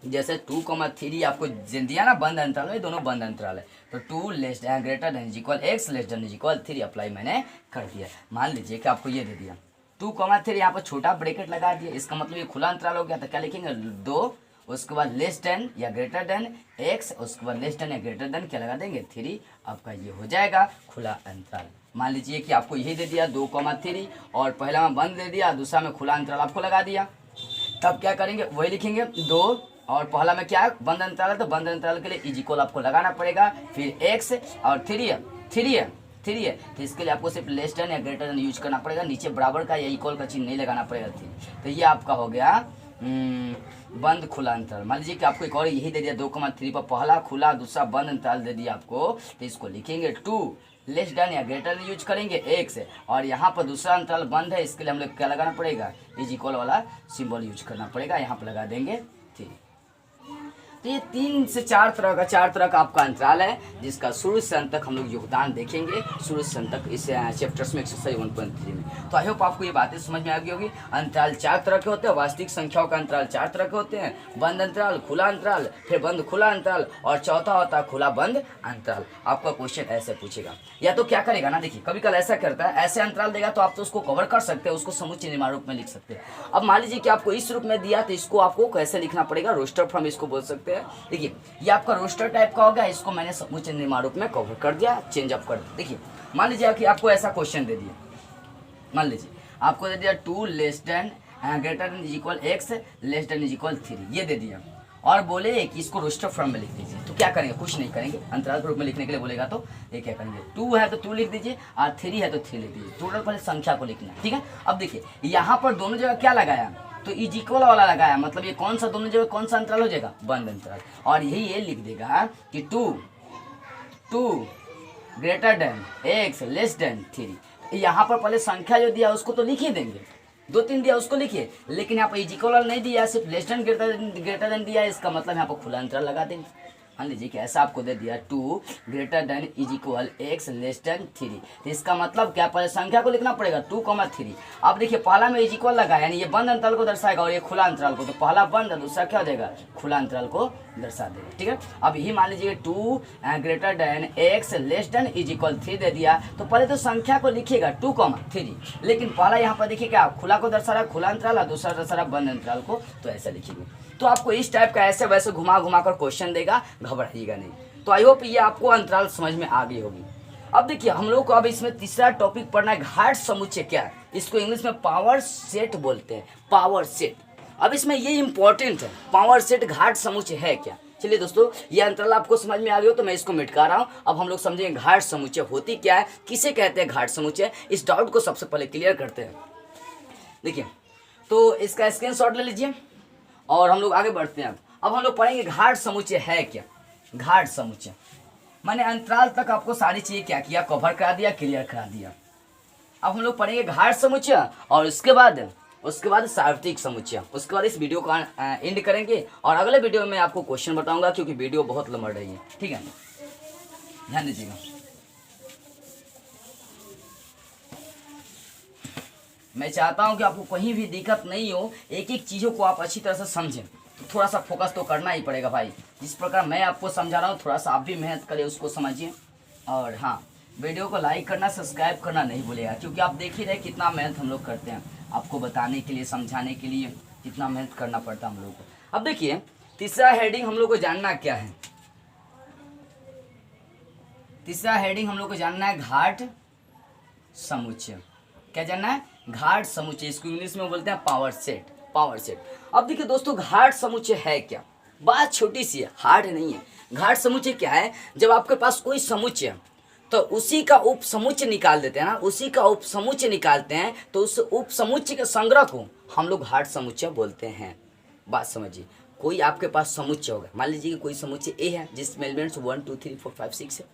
[SPEAKER 1] जैसे 2,3 आपको दिया ना बंद अंतराल में, दोनों बंद अंतराल है, तो 2 less greater than is equal x, less than is equal 3 apply मैंने कर दिया। मान लीजिए कि आपको ये दे दिया 2,3, यहाँ पर छोटा ब्रैकेट लगा दिया, इसका मतलब ये खुला अंतराल हो गया। तो क्या लिखेंगे, 2, उसके बाद लेस देन या ग्रेटर देन एक्स, उसके बाद लेस देन या ग्रेटर देन क्या लगा देंगे 3, आपका ये हो जाएगा खुला अंतराल। मान लीजिए कि आपको यही दे दिया 2,3, और पहला में बंद दे दिया, दूसरा में खुला अंतराल आपको लगा दिया, तब क्या करेंगे, वही लिखेंगे 2, और पहला में क्या है बंद अंतराल है, तो बंद अंतराल के लिए इज इक्वल आपको लगाना पड़ेगा, फिर एक्स और 3 है, तो इसके लिए आपको सिर्फ लेस देन या ग्रेटर देन यूज करना पड़ेगा, नीचे बराबर का या इक्वल का चिन्ह नहीं लगाना पड़ेगा। तो ये आपका हो गया बंद खुला अंतराल। मान लीजिए कि आपको एक और यही दे दिया 2,3 पर पहला खुला, दूसरा बंद अंतराल दे दिया आपको, तो इसको लिखेंगे 2 लेस देन या ग्रेटर यूज करेंगे एक से, और यहाँ पर दूसरा अंतराल बंद है, इसके लिए हम लोग क्या लगाना पड़ेगा, इज इक्वल वाला सिंबल यूज करना पड़ेगा, यहाँ पर लगा देंगे 3। तो ये 3 से 4 तरह का आपका अंतराल है, जिसका शुरू से अंत तक हम लोग योगदान देखेंगे, शुरू से अंत तक इस चैप्टर्स में एक्सरसाइज 1.3 में। तो आई होप आपको ये बातें समझ में आ गई होगी। अंतराल 4 तरह के होते हैं, वास्तविक संख्याओं का अंतराल 4 तरह के होते हैं, बंद अंतराल, खुला अंतराल, फिर बंद खुला अंतराल, और चौथा होता है खुला बंद अंतराल। आपका क्वेश्चन ऐसे पूछेगा, या तो क्या करेगा ना, देखिए कभी कल ऐसा करता है, ऐसे अंतराल देगा तो आप तो उसको कवर कर सकते हैं, उसको समुच्चय निर्माण रूप में लिख सकते हैं। अब मान लीजिए कि आपको इस रूप में दिया, तो इसको आपको कैसे लिखना पड़ेगा, रोस्टर फॉर्म इसको बोल सकते हैं। देखिए, ये आपका रोस्टर टाइप का हो गया, इसको मैंने समुच्चय निर्माण रूप में कवर कर दिया, चेंज अप कर दिया। देखिए, मान लीजिए कि आपको ऐसा क्वेश्चन दे दिया, मान लीजिए आपको दे दिया 2 less than greater than is equal x, less than is equal 3, ये दे दिया, और बोले कि इसको रोस्टर फॉर्म में लिख दीजिए। तो क्या करेंगे, कुछ नहीं करेंगे, अंतराल के रूप में लिखने के लिए बोलेगा तो ये क्या करेंगे, 2 है तो 2 लिख दीजिए, और 3 है तो 3 लिख दीजिए, टोटल पहले संख्या को लिखना, ठीक है। अब देखिए यहाँ पर दोनों जगह क्या लगाया, तो इज इक्वल वाला लगाया, मतलब ये कौन सा दोनों जगह कौन सा अंतराल हो जाएगा, बंद अंतराल। और यही ये लिख देगा कि 2 greater than x, less then 3। यहाँ पर पहले संख्या जो दिया उसको तो लिख ही देंगे, 2-3 दिया उसको लिखिए, लेकिन यहाँ पर इज इक्वल नहीं दिया, सिर्फ लेस देन ग्रेटर देन दिया, इसका मतलब यहाँ पर खुला अंतराल लगा देंगे। मान लीजिए कि ऐसा आपको दे दिया 2 greater than is equal x, less then 3, तो इसका मतलब क्या, पहले संख्या को लिखना पड़ेगा 2,3। अब देखिए पहला में इज इक्वल लगा, यानी ये बंद अंतराल को दर्शाएगा और ये खुला अंतराल को, तो पहला बंद, दूसरा क्या हो जाएगा, खुला अंतराल को दर्शा देगा, ठीक है। अब यही मान लीजिए 2 greater than x, less than is equal 3 दे दिया, तो पहले तो संख्या को लिखिएगा 2,3, लेकिन पहला यहाँ पर देखिए क्या खुला को दर्शा रहा है, खुला अंतराल, और दूसरा दर्शा रहा बंद अंतराल को, तो ऐसा लिखिएगा। तो आपको इस टाइप का ऐसे वैसे घुमा कर क्वेश्चन देगा, घबराइएगा नहीं। तो आई होप ये आपको अंतराल समझ में आ गई होगी। अब देखिए हम लोग को अब इसमें तीसरा टॉपिक पढ़ना है, घाट समुच्चय क्या है, इसको इंग्लिश में पावर सेट बोलते हैं, पावर सेट। अब इसमें ये इंपॉर्टेंट है, पावर सेट घाट समुच्चय है क्या, चलिए दोस्तों, ये अंतराल आपको समझ में आ गया हो तो मैं इसको मिटका रहा हूँ। अब हम लोग समझेंगे घाट समुच्चय होती क्या है, किसे कहते हैं घाट समुच्चय। इस डाउट को सबसे पहले क्लियर करते हैं। देखिए, तो इसका स्क्रीनशॉट ले लीजिए और हम लोग आगे बढ़ते हैं। अब हम लोग पढ़ेंगे घाट समुच्चय है क्या। घाट समुच्चय मैंने अंतराल तक आपको सारी चीजें क्या किया, कवर करा दिया, क्लियर करा दिया। अब हम लोग पढ़ेंगे घाट समुच्चय और उसके बाद सार्वत्रिक समुच्चय। उसके बाद इस वीडियो का एंड करेंगे और अगले वीडियो में आपको क्वेश्चन बताऊंगा, क्योंकि वीडियो बहुत लंबा रही है। ठीक है, ध्यान दीजिएगा। मैं चाहता हूं कि आपको कहीं भी दिक्कत नहीं हो, एक एक चीज़ों को आप अच्छी तरह से समझें। तो थोड़ा सा फोकस तो करना ही पड़ेगा भाई। जिस प्रकार मैं आपको समझा रहा हूँ, थोड़ा सा आप भी मेहनत करें, उसको समझिए। और हाँ, वीडियो को लाइक करना, सब्सक्राइब करना नहीं भूलिएगा, क्योंकि आप देख ही रहे कितना मेहनत हम लोग करते हैं आपको बताने के लिए, समझाने के लिए कितना मेहनत करना पड़ता है हम लोग को। अब देखिए, तीसरा हेडिंग हम लोग को जानना क्या है। तीसरा हेडिंग हम लोग को जानना है घाट समुच्चय। क्या जानना है? घाट समुच्चय। इसको इंग्लिश में बोलते हैं पावर सेट। Power set. अब देखिए दोस्तों, घाट समुच्चय है क्या। बात छोटी सी है, हार्ड नहीं है। घाट समुच्चय क्या है, जब आपके पास कोई समुच्चय तो उसी का उप समुच्चय निकाल देते हैं ना, उसी का उप समुच्चय निकालते हैं, तो उस उप समुच्चय के संग्रह को हम लोग घाट समुच्चय बोलते हैं। बात समझिए, कोई आपके पास समुच्चय होगा, मान लीजिए कि कोई समुच्चय ए है जिसमें एलिमेंट्स 1 2 3 4 5 6 है,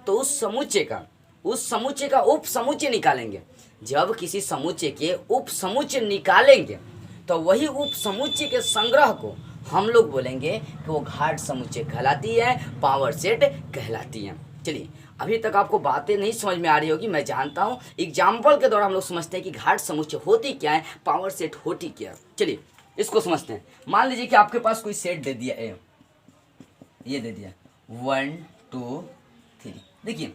[SPEAKER 1] तो उस समुच्चय का उप समुच्चय निकालेंगे। जब किसी समुच्चय के उप समुच्चय निकालेंगे तो वही उप समुच्चय के संग्रह को हम लोग बोलेंगे कि वो घाट समुच्चय कहलाती है, पावर सेट कहलाती है। चलिए, अभी तक आपको बातें नहीं समझ में आ रही होगी, मैं जानता हूँ। एग्जाम्पल के द्वारा हम लोग समझते हैं कि घाट समुच्चय होती क्या है, पावर सेट होती क्या है। चलिए इसको समझते हैं। मान लीजिए कि आपके पास कोई सेट दे दिया ए, ये दे दिया 1 2 3। देखिए,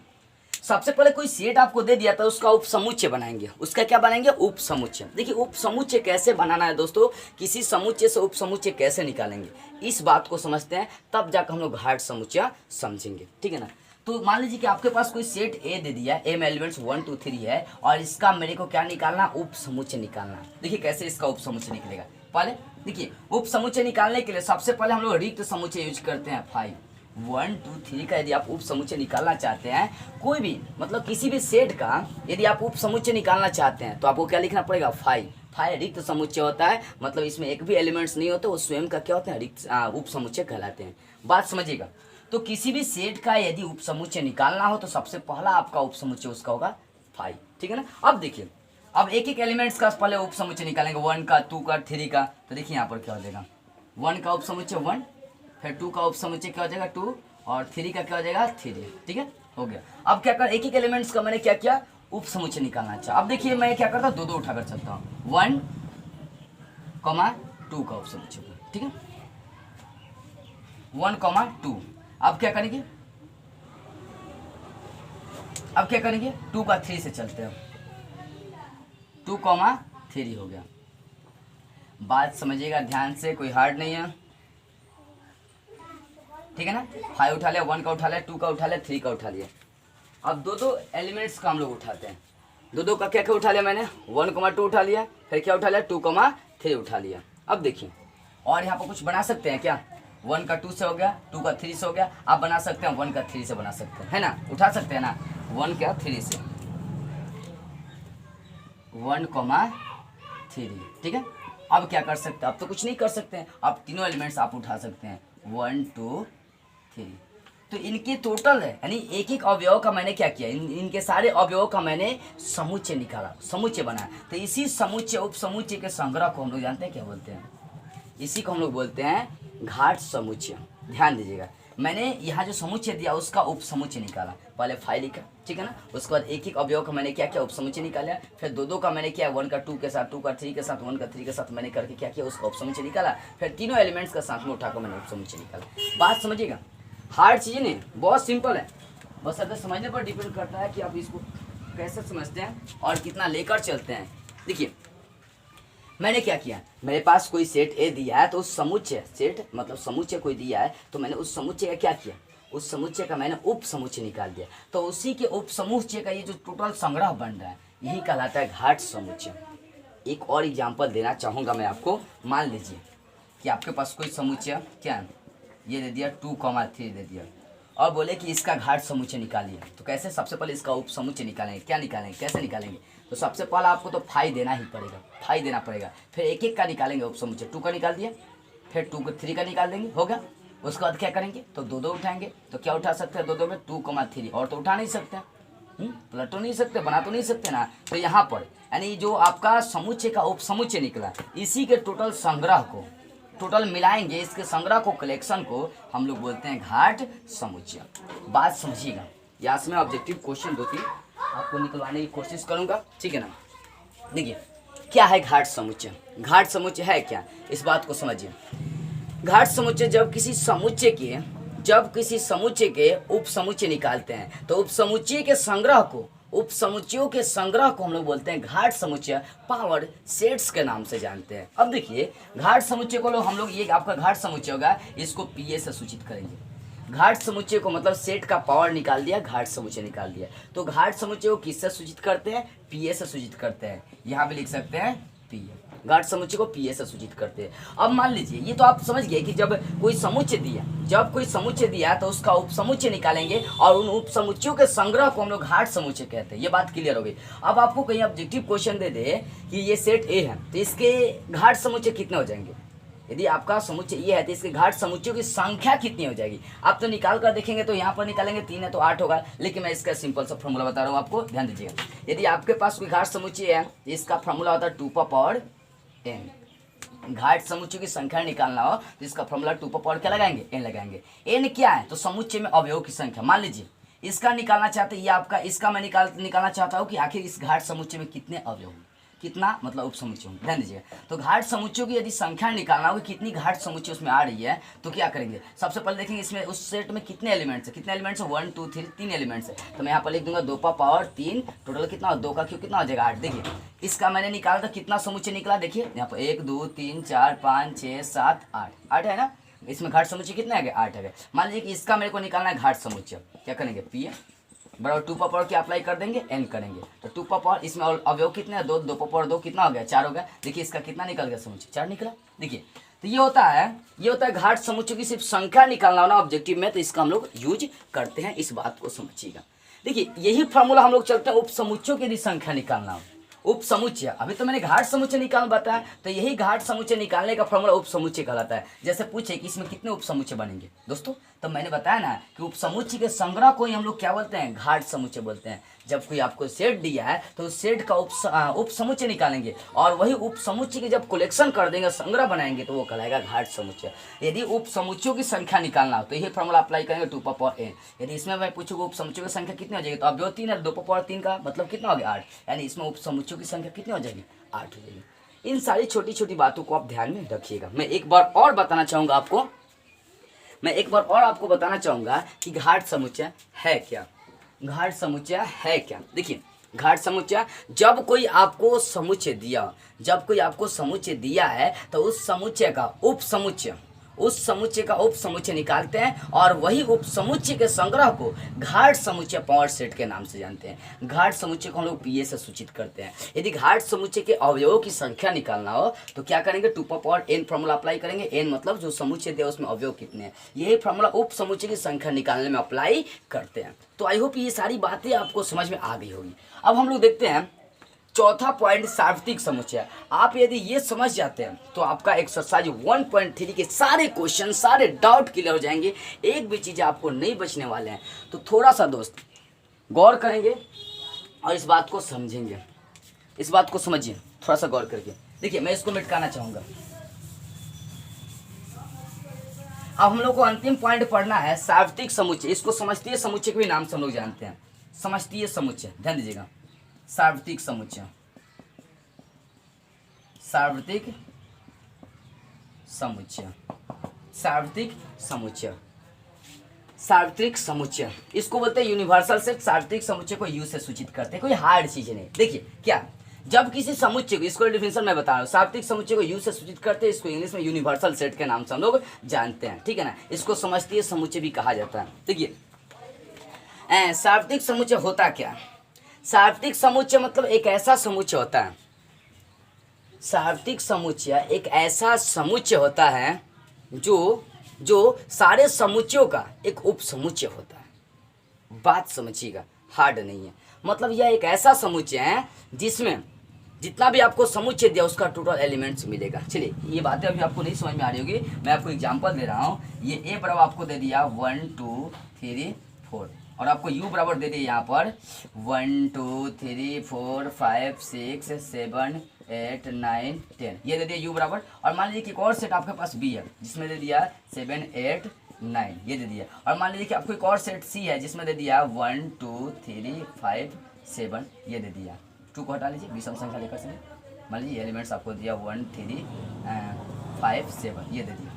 [SPEAKER 1] सबसे पहले कोई सेट आपको दे दिया था, उसका उप समुच्चय बनाएंगे। उसका क्या बनाएंगे? उप समुच्चय। देखिए, उप समुच्चय कैसे बनाना है दोस्तों, किसी समुच्चय से उप समुच्चय कैसे निकालेंगे, इस बात को समझते हैं, तब जाकर हम लोग घाट समुच्चय समझेंगे। ठीक है ना। तो मान लीजिए कि आपके पास कोई सेट ए दे दिया, ए में एलिमेंट्स 1 2 3 है, और इसका मेरे को क्या निकालना? उप समुच्चय निकालना। देखिए कैसे इसका उप समुच्चय निकलेगा। पहले देखिए, उप समुच्चय निकालने के लिए सबसे पहले हम लोग रिक्त समुच्चय यूज करते हैं। 5 1 2 3 का यदि आप उप समुच्चय निकालना चाहते हैं, कोई भी मतलब किसी भी सेट का यदि आप उप समुच्चय निकालना चाहते हैं, तो आपको क्या लिखना पड़ेगा? 5 रिक्त समुच्चय होता है, मतलब इसमें एक भी एलिमेंट्स नहीं होते, वो स्वयं का क्या होता है? रिक्त उप समुच्चय कहलाते हैं। बात समझिएगा। तो किसी भी सेट का यदि उप समुच्चय निकालना हो तो सबसे पहला आपका उप समुच्चय उसका होगा 5। ठीक है ना। अब देखिए, अब एक एक एलिमेंट्स का पहले उप समुच्चय निकालेंगे, 1 का 2 का 3 का। तो देखिए यहाँ पर क्या हो जाएगा, 1 का उप समुच्चय 1, फिर 2 का उप समुच्चय क्या हो जाएगा 2, और 3 का क्या हो जाएगा 3। ठीक है, हो गया। अब क्या कर, एक एक एलिमेंट्स का मैंने क्या किया? उप समुच्चय निकालना। अच्छा, अब देखिए मैं क्या करता हूँ, दो उठाकर चलता हूँ, 1 2 का उप समुच्चय। ठीक है, 1 2। अब क्या करेंगे? 2 का 3 से चलते हैं, 2 3 हो गया। बात समझिएगा ध्यान से, कोई हार्ड नहीं है। ठीक है ना। 5 उठा लिया, 1 का उठा लिया, 2 का उठा लिया, 3 का उठा लिया। अब दो एलिमेंट्स का हम लोग उठाते हैं। दो का क्या क्या उठा लिया मैंने? 1 2 उठा लिया, फिर क्या उठा लिया? 2 3 उठा लिया। अब देखिए, और यहाँ पर कुछ बना सकते हैं क्या? 1 का 2 से हो गया, 2 का 3 से हो गया। आप बना सकते हैं 1 का 3 से, बना सकते हैं, है ना, उठा सकते हैं ना, 1 का 3 से, 1 3। ठीक है। अब क्या कर सकते हैं? अब तो कुछ नहीं कर सकते हैं, अब तीनों एलिमेंट्स आप उठा सकते हैं, 1 2 3। तो इनके टोटल है, यानी एक एक अवयव का मैंने क्या किया, इनके सारे अवयवों का मैंने समुच्चय निकाला, समुच्चय बनाया। तो इसी समुच्चय उप समुच्चय के संग्रह को हम लोग जानते हैं क्या बोलते हैं? इसी को हम लोग बोलते हैं घाट समुच्चय। ध्यान दीजिएगा, मैंने यहाँ जो समुच्चय दिया उसका उप समुच्चय निकाला। पहले 5 लिखा, ठीक है ना। उसके बाद एक एक अवयव का मैंने क्या किया? उप समुच्चय निकाला। फिर दो का मैंने किया, 1 का 2 के साथ, 2 का 3 के साथ, 1 का 3 के साथ मैंने करके क्या किया? उसका उप समुच्चय निकाला। फिर तीनों एलिमेंट्स का साथ में उठाकर मैंने उप समुच्चय निकाला। बात समझिएगा, हार्ड चीज़ें नहीं, बहुत सिंपल है, बस अगर समझने पर डिपेंड करता है कि आप इसको कैसे समझते हैं और कितना लेकर चलते हैं। देखिए मैंने क्या किया, मेरे पास कोई सेट ए दिया है, तो उस समुच्चय, सेट मतलब समुच्चय कोई दिया है, तो मैंने उस समुच्चय का क्या किया? उस समुच्चय का मैंने उप समुच्चय निकाल दिया। तो उसी के उप समुच्चय का ये जो टोटल संग्रह बन रहा है, यही कहलाता है घाट समुच्चय। एक और एग्जाम्पल देना चाहूँगा मैं आपको। मान लीजिए कि आपके पास कोई समुच्चय क्या है, ये दे दिया 2,3 दे दिया, और बोले कि इसका घाट समुच्चय निकालिए। तो कैसे, सबसे पहले इसका उप समुच्चय निकालेंगे। क्या निकालेंगे, कैसे निकालेंगे? तो सबसे पहले आपको तो फाई देना ही पड़ेगा, फाई देना पड़ेगा। फिर एक एक का निकालेंगे उप समुच्चय। 2 का निकाल दिया, फिर 3 का निकाल देंगे, हो गया। उसके बाद क्या करेंगे, तो 2 उठाएंगे। तो क्या उठा सकते हैं 2 में 2,3, और तो उठा नहीं सकते, पलट तो नहीं सकते, बना तो नहीं सकते ना। तो यहाँ पर यानी जो आपका समुच्चय का उप समुच्चय निकला, इसी के टोटल संग्रह को, टोटल मिलाएंगे, इसके संग्रह को, कलेक्शन को हम लोग बोलते हैं घाट समुच्चय। बात समझिएगा। यहाँ से मैं ऑब्जेक्टिव क्वेश्चन 2-3 आपको निकलवाने की कोशिश करूंगा, ठीक है ना। देखिए क्या है घाट समुच्चय। घाट समुच्चय है क्या, इस बात को समझिए। घाट समुच्चय जब किसी समुच्चय के उप समुच्चय निकालते हैं, तो उप समुच्चय के संग्रह को, उप समुच्चयों के संग्रह को हम लोग बोलते हैं घाट समुच्चय, पावर सेट्स के नाम से जानते हैं। अब देखिए घाट समुच्चय को हम लोग, ये आपका घाट समुच्चय होगा, इसको पीए से सूचित करेंगे। घाट समुच्चय को मतलब सेट का पावर निकाल दिया, घाट समुच्चय निकाल दिया। तो घाट समुच्चय को किससे सूचित करते हैं, पीए से सूचित करते हैं। यहाँ पे लिख सकते हैं पीए, घाट समुच्चय को पीए से सूचित करते हैं। अब मान लीजिए ये तो आप समझ गए कि जब कोई समुच्चय दिया तो उसका उप समुच्चय निकालेंगे, और उन उप समुच्चयों के संग्रह को हम लोग घाट समुच्चय कहते हैं। ये बात क्लियर हो गई। अब आपको कहीं ऑब्जेक्टिव क्वेश्चन दे दे कि ये सेट ए है, तो इसके घाट समुच्चय कितने हो जाएंगे। यदि आपका समुच्चय ये है तो इसके घाट समुच्चयों की संख्या कितनी हो जाएगी। आप तो निकाल कर देखेंगे, तो यहाँ पर निकालेंगे 3 है तो 8 होगा, लेकिन मैं इसका सिंपल सा फॉर्मूला बता रहा हूँ, आपको ध्यान दीजिएगा। यदि आपके पास कोई घाट समुच्चय है तो इसका फॉर्मूला होता है 2n। घाट समुच्चय की संख्या निकालना हो तो इसका फॉर्मूला 2 क्या लगाएंगे, n लगाएंगे। n क्या है, तो समुच्चय में अवयव की संख्या। मान लीजिए इसका निकालना चाहते हैं, ये आपका, इसका मैं निकालना चाहता हूँ कि आखिर इस घाट समुच्चय में कितने अवयव होंगे, कितना मतलब उप समुच्चय होंगे। ध्यान दीजिएगा। तो घाट समुच्चयों की यदि संख्या निकालना होगी, कितनी घाट समुच्चय उसमें आ रही है, तो क्या करेंगे, सबसे पहले देखेंगे इसमें उस सेट में कितने एलिमेंट्स है, 1 2 3 3 एलिमेंट्स है। तो मैं यहाँ पर लिख दूंगा 2 टोटल कितना, 2 का क्यों कितना हो जाएगा 8। देखिए इसका मैंने निकाला था, कितना समुच्चय निकला, देखिए यहाँ पर 1 2 3 4 5 6 7 8, 8 है ना। इसमें घाट समुच्चय कितने आ गए, 8 आ गए। मान लीजिए कि इसका मेरे को निकालना है घाट समुच्चय, क्या करेंगे, पी बराबर 2 की अप्लाई कर देंगे, n करेंगे। तो 2 इसमें अवयव कितने हैं, 2 कितना हो गया, 4 हो गया। देखिए इसका कितना निकल गया समुच्चय, 4 निकला। देखिए तो ये होता है घाट समुच्चय की सिर्फ संख्या निकालना होना ऑब्जेक्टिव में, तो इसका हम लोग यूज करते हैं। इस बात को समझिएगा। देखिए यही फॉर्मूला हम लोग चलते हैं उप समुच्चयों की यदि संख्या निकालना हो। उप समुच्चय, अभी तो मैंने घाट समुच्चय निकाल बताया, तो यही घाट समुच्चय निकालने का फॉर्मूला उप समुच्चय कहलाता है। जैसे पूछे कि इसमें कितने उप समुच्चय बनेंगे दोस्तों, तो मैंने बताया ना कि उप समुच्चय के संग्रह को ही हम लोग क्या बोलते हैं, घाट समुच्चय बोलते हैं। जब कोई आपको सेट दिया है तो उस सेट का उप समुच्चय निकालेंगे, और वही उप समुच्चय के जब कलेक्शन कर देंगे, संग्रह बनाएंगे, तो वो कहलाएगा घाट समुच्चय। यदि उप समुच्चयों की संख्या निकालना हो तो यही फॉर्मूला अप्लाई करेंगे 2n। यदि इसमें मैं पूछूंगा उप समुच्चयों की संख्या कितनी हो जाएगी, तो अब 3 है, 2 का मतलब कितना हो गया 8, यानी इसमें उप समुच्चयों की संख्या कितनी हो जाएगी, 8 हो जाएगी। इन सारी छोटी छोटी बातों को आप ध्यान में रखिएगा। मैं एक बार और बताना चाहूँगा कि घाट समुच्चय है क्या। घाट समुच्चय है क्या, देखिए घाट समुच्चय जब कोई आपको समुच्चय दिया है तो उस समुच्चय का उप समुच्चय निकालते हैं, और वही उप समुच्चय के संग्रह को घाट समुच्चय पावर सेट के नाम से जानते हैं। घाट समुच्चय को हम लोग पीए से सूचित करते हैं। यदि घाट समुच्चय के अवयवों की संख्या निकालना हो तो क्या करेंगे, 2n फॉर्मूला अप्लाई करेंगे। n मतलब जो समुच्चय दिया उसमें अवयव कितने हैं, यही फॉर्मूला उप समुच्चय की संख्या निकालने में अप्लाई करते हैं। तो आई होप ये सारी बातें आपको समझ में आ गई होगी। अब हम लोग देखते हैं चौथा पॉइंट, सार्वत्रिक समुच्चय। आप यदि ये समझ जाते हैं तो आपका एक्सरसाइज 1.3 के सारे क्वेश्चन, सारे डाउट क्लियर हो जाएंगे। एक भी चीज़ आपको नहीं बचने वाले हैं। तो थोड़ा सा दोस्त गौर करेंगे और इस बात को समझेंगे, इस बात को समझिए थोड़ा सा गौर करके। देखिए मैं इसको मिटाना चाहूँगा। अब हम लोग को अंतिम पॉइंट पढ़ना है सार्वत्रिक समुच्चय। इसको समष्टीय समुच्चय के भी नाम से हम लोग जानते हैं, समष्टीय समुच्चय। ध्यान दीजिएगा, सार्वत्रिक समुच्चय, सार्वत्रिक समुच्चय, सार्वत्रिक समुच्चय, सार्वत्रिक समुच्चय, इसको बोलते हैं यूनिवर्सल सेट। सार्वत्रिक समुच्चय को यू से सूचित करते हैं, कोई हार्ड चीज नहीं। देखिए क्या, जब किसी समुच्चय को, इसको डिफिनेशन मैं बता रहा हूँ, सार्वत्रिक समुच्चय को यू से सूचित करते हैं। इसको इंग्लिश में यूनिवर्सल सेट के नाम से हम लोग जानते हैं, ठीक है ना। इसको समष्टीय समुच्चय भी कहा जाता है। देखिए सार्वत्रिक समुच्चय होता क्या, सार्वत्रिक समुच्चय मतलब एक ऐसा समुच्चय होता है, सार्वत्रिक समुच्चय एक ऐसा समुच्चय होता है जो जो सारे समुच्चयों का एक उप समुच्चय होता है। बात समझिएगा, हार्ड नहीं है। मतलब यह एक ऐसा समुच्चय है जिसमें जितना भी आपको समुच्चय दिया उसका टोटल एलिमेंट्स मिलेगा। चलिए, ये बातें अभी आपको नहीं समझ में आ रही होगी, मैं आपको एग्जांपल दे रहा हूँ। ये ए बराबर आपको दे दिया 1 2 3 4 और आपको यू बराबर दे दिया यहाँ पर 1 2 3 4 5 6 7 8 9 10, ये दे दिया यू बराबर। और मान लीजिए कि एक और सेट आपके पास बी है जिसमें दे दिया 7 8 9, ये दे दिया। और मान लीजिए कि आपको एक और सेट सी है जिसमें दे दिया 1 2 3 5 7, ये दे दिया। 2 को हटा लीजिए, विषम संख्या लेकर से मान लीजिए एलिमेंट्स आपको दिया 1 3 5 7, ये दे दिया।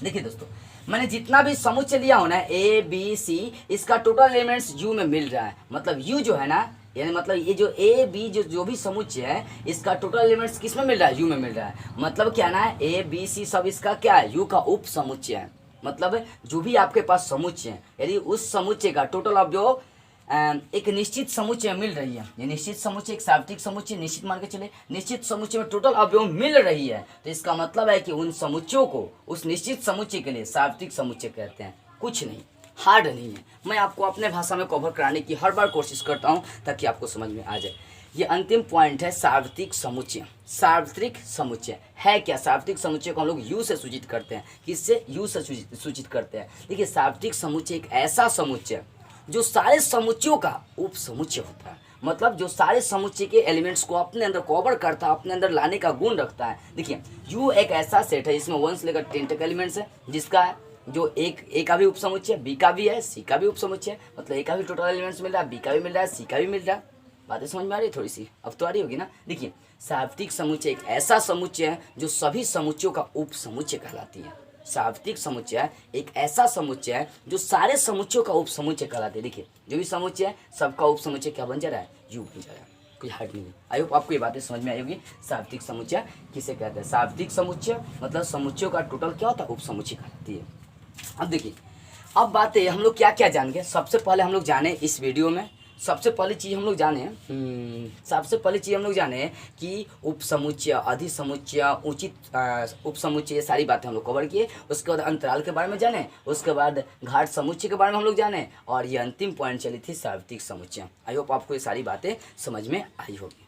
[SPEAKER 1] देखिए दोस्तों, मैंने जितना भी समुच्चय लिया हो ना ए बी सी, इसका टोटल एलिमेंट्स यू में मिल रहा है। मतलब यू जो है ना, यानी मतलब ये जो ए बी जो भी समुच्चय है इसका टोटल एलिमेंट्स किस में मिल रहा है? यू में मिल रहा है। मतलब क्या ना, ए बी सी सब इसका क्या है? यू का उप समुच्चय है। मतलब जो भी आपके पास समुच्चय है, यदि उस समुच्चय का टोटल ऑफ जो एक निश्चित समुच्चय मिल रही है, ये निश्चित समुच्चय एक सार्वत्रिक समुच्चय, निश्चित मान के चले, निश्चित समुच्चय में टोटल अवयव मिल रही है, तो इसका मतलब है कि उन समुच्चयों को उस निश्चित समुच्चय के लिए सार्वत्रिक समुच्चय कहते हैं। कुछ नहीं, हार्ड नहीं है। मैं आपको अपने भाषा में कवर कराने की हर बार कोशिश करता हूँ ताकि आपको समझ में आ जाए। ये अंतिम पॉइंट है, सार्वत्रिक समुच्चय। सार्वत्रिक समुच्चय है क्या? सार्वत्रिक समुच्चय को हम लोग यू से सूचित करते हैं। किससे? यू से सूचित करते हैं। देखिए, सार्वत्रिक समुच्चय एक ऐसा समुच्चय जो सारे समुच्चयों का उप समुच्चय होता है। मतलब जो सारे समुच्चय के एलिमेंट्स को अपने अंदर कवर करता है, अपने अंदर लाने का गुण रखता है। देखिए, यू एक ऐसा सेट है जिसमें 1 से लेकर 10 तक एलिमेंट्स है, जिसका जो एक ए का भी उप समुच्चय, बी का भी है, सी का भी उप समुच्चय, मतलब ए का भी टोटल एलिमेंट्स मिल रहा है, बी का भी मिल रहा है, सी का भी मिल रहा है। बातें समझ में आ रही है थोड़ी सी? अब तो आ रही होगी ना। देखिए, सार्वत्रिक समुच्चय एक ऐसा समुच्चय है जो सभी समुच्चयों का उप समुच्चय कहलाती है। सार्वत्रिक समुच्चय एक ऐसा समुच्चय है जो सारे समुच्चयों का उप समुच्चय कहलाते हैं। देखिए, जो भी समुच्चय है सबका उप समुच्चय क्या बन जा रहा है? यू बन जा रहा है। कोई हार्ड नहीं है। आई होप आपको ये बातें समझ में आई होगी। सार्वत्रिक समुच्चय किसे कहते हैं? सार्वत्रिक समुच्चय मतलब समुच्चयों का टोटल क्या होता है? उप समुच्चय कहलाती है। अब देखिए, अब बातें हम लोग क्या क्या जान गए। सबसे पहले हम लोग जाने इस वीडियो में, सबसे पहली चीज़ हम लोग जाने कि उपसमुच्चय, अधिसमुच्चय, उचित उपसमुच्चय, ये सारी बातें हम लोग कवर किए। उसके बाद अंतराल के बारे में जाने, उसके बाद घाट समुच्चय के बारे में हम लोग जाने, और ये अंतिम पॉइंट चली थी सार्वत्रिक समुच्चय। आई होप आपको ये सारी बातें समझ में आई होगी।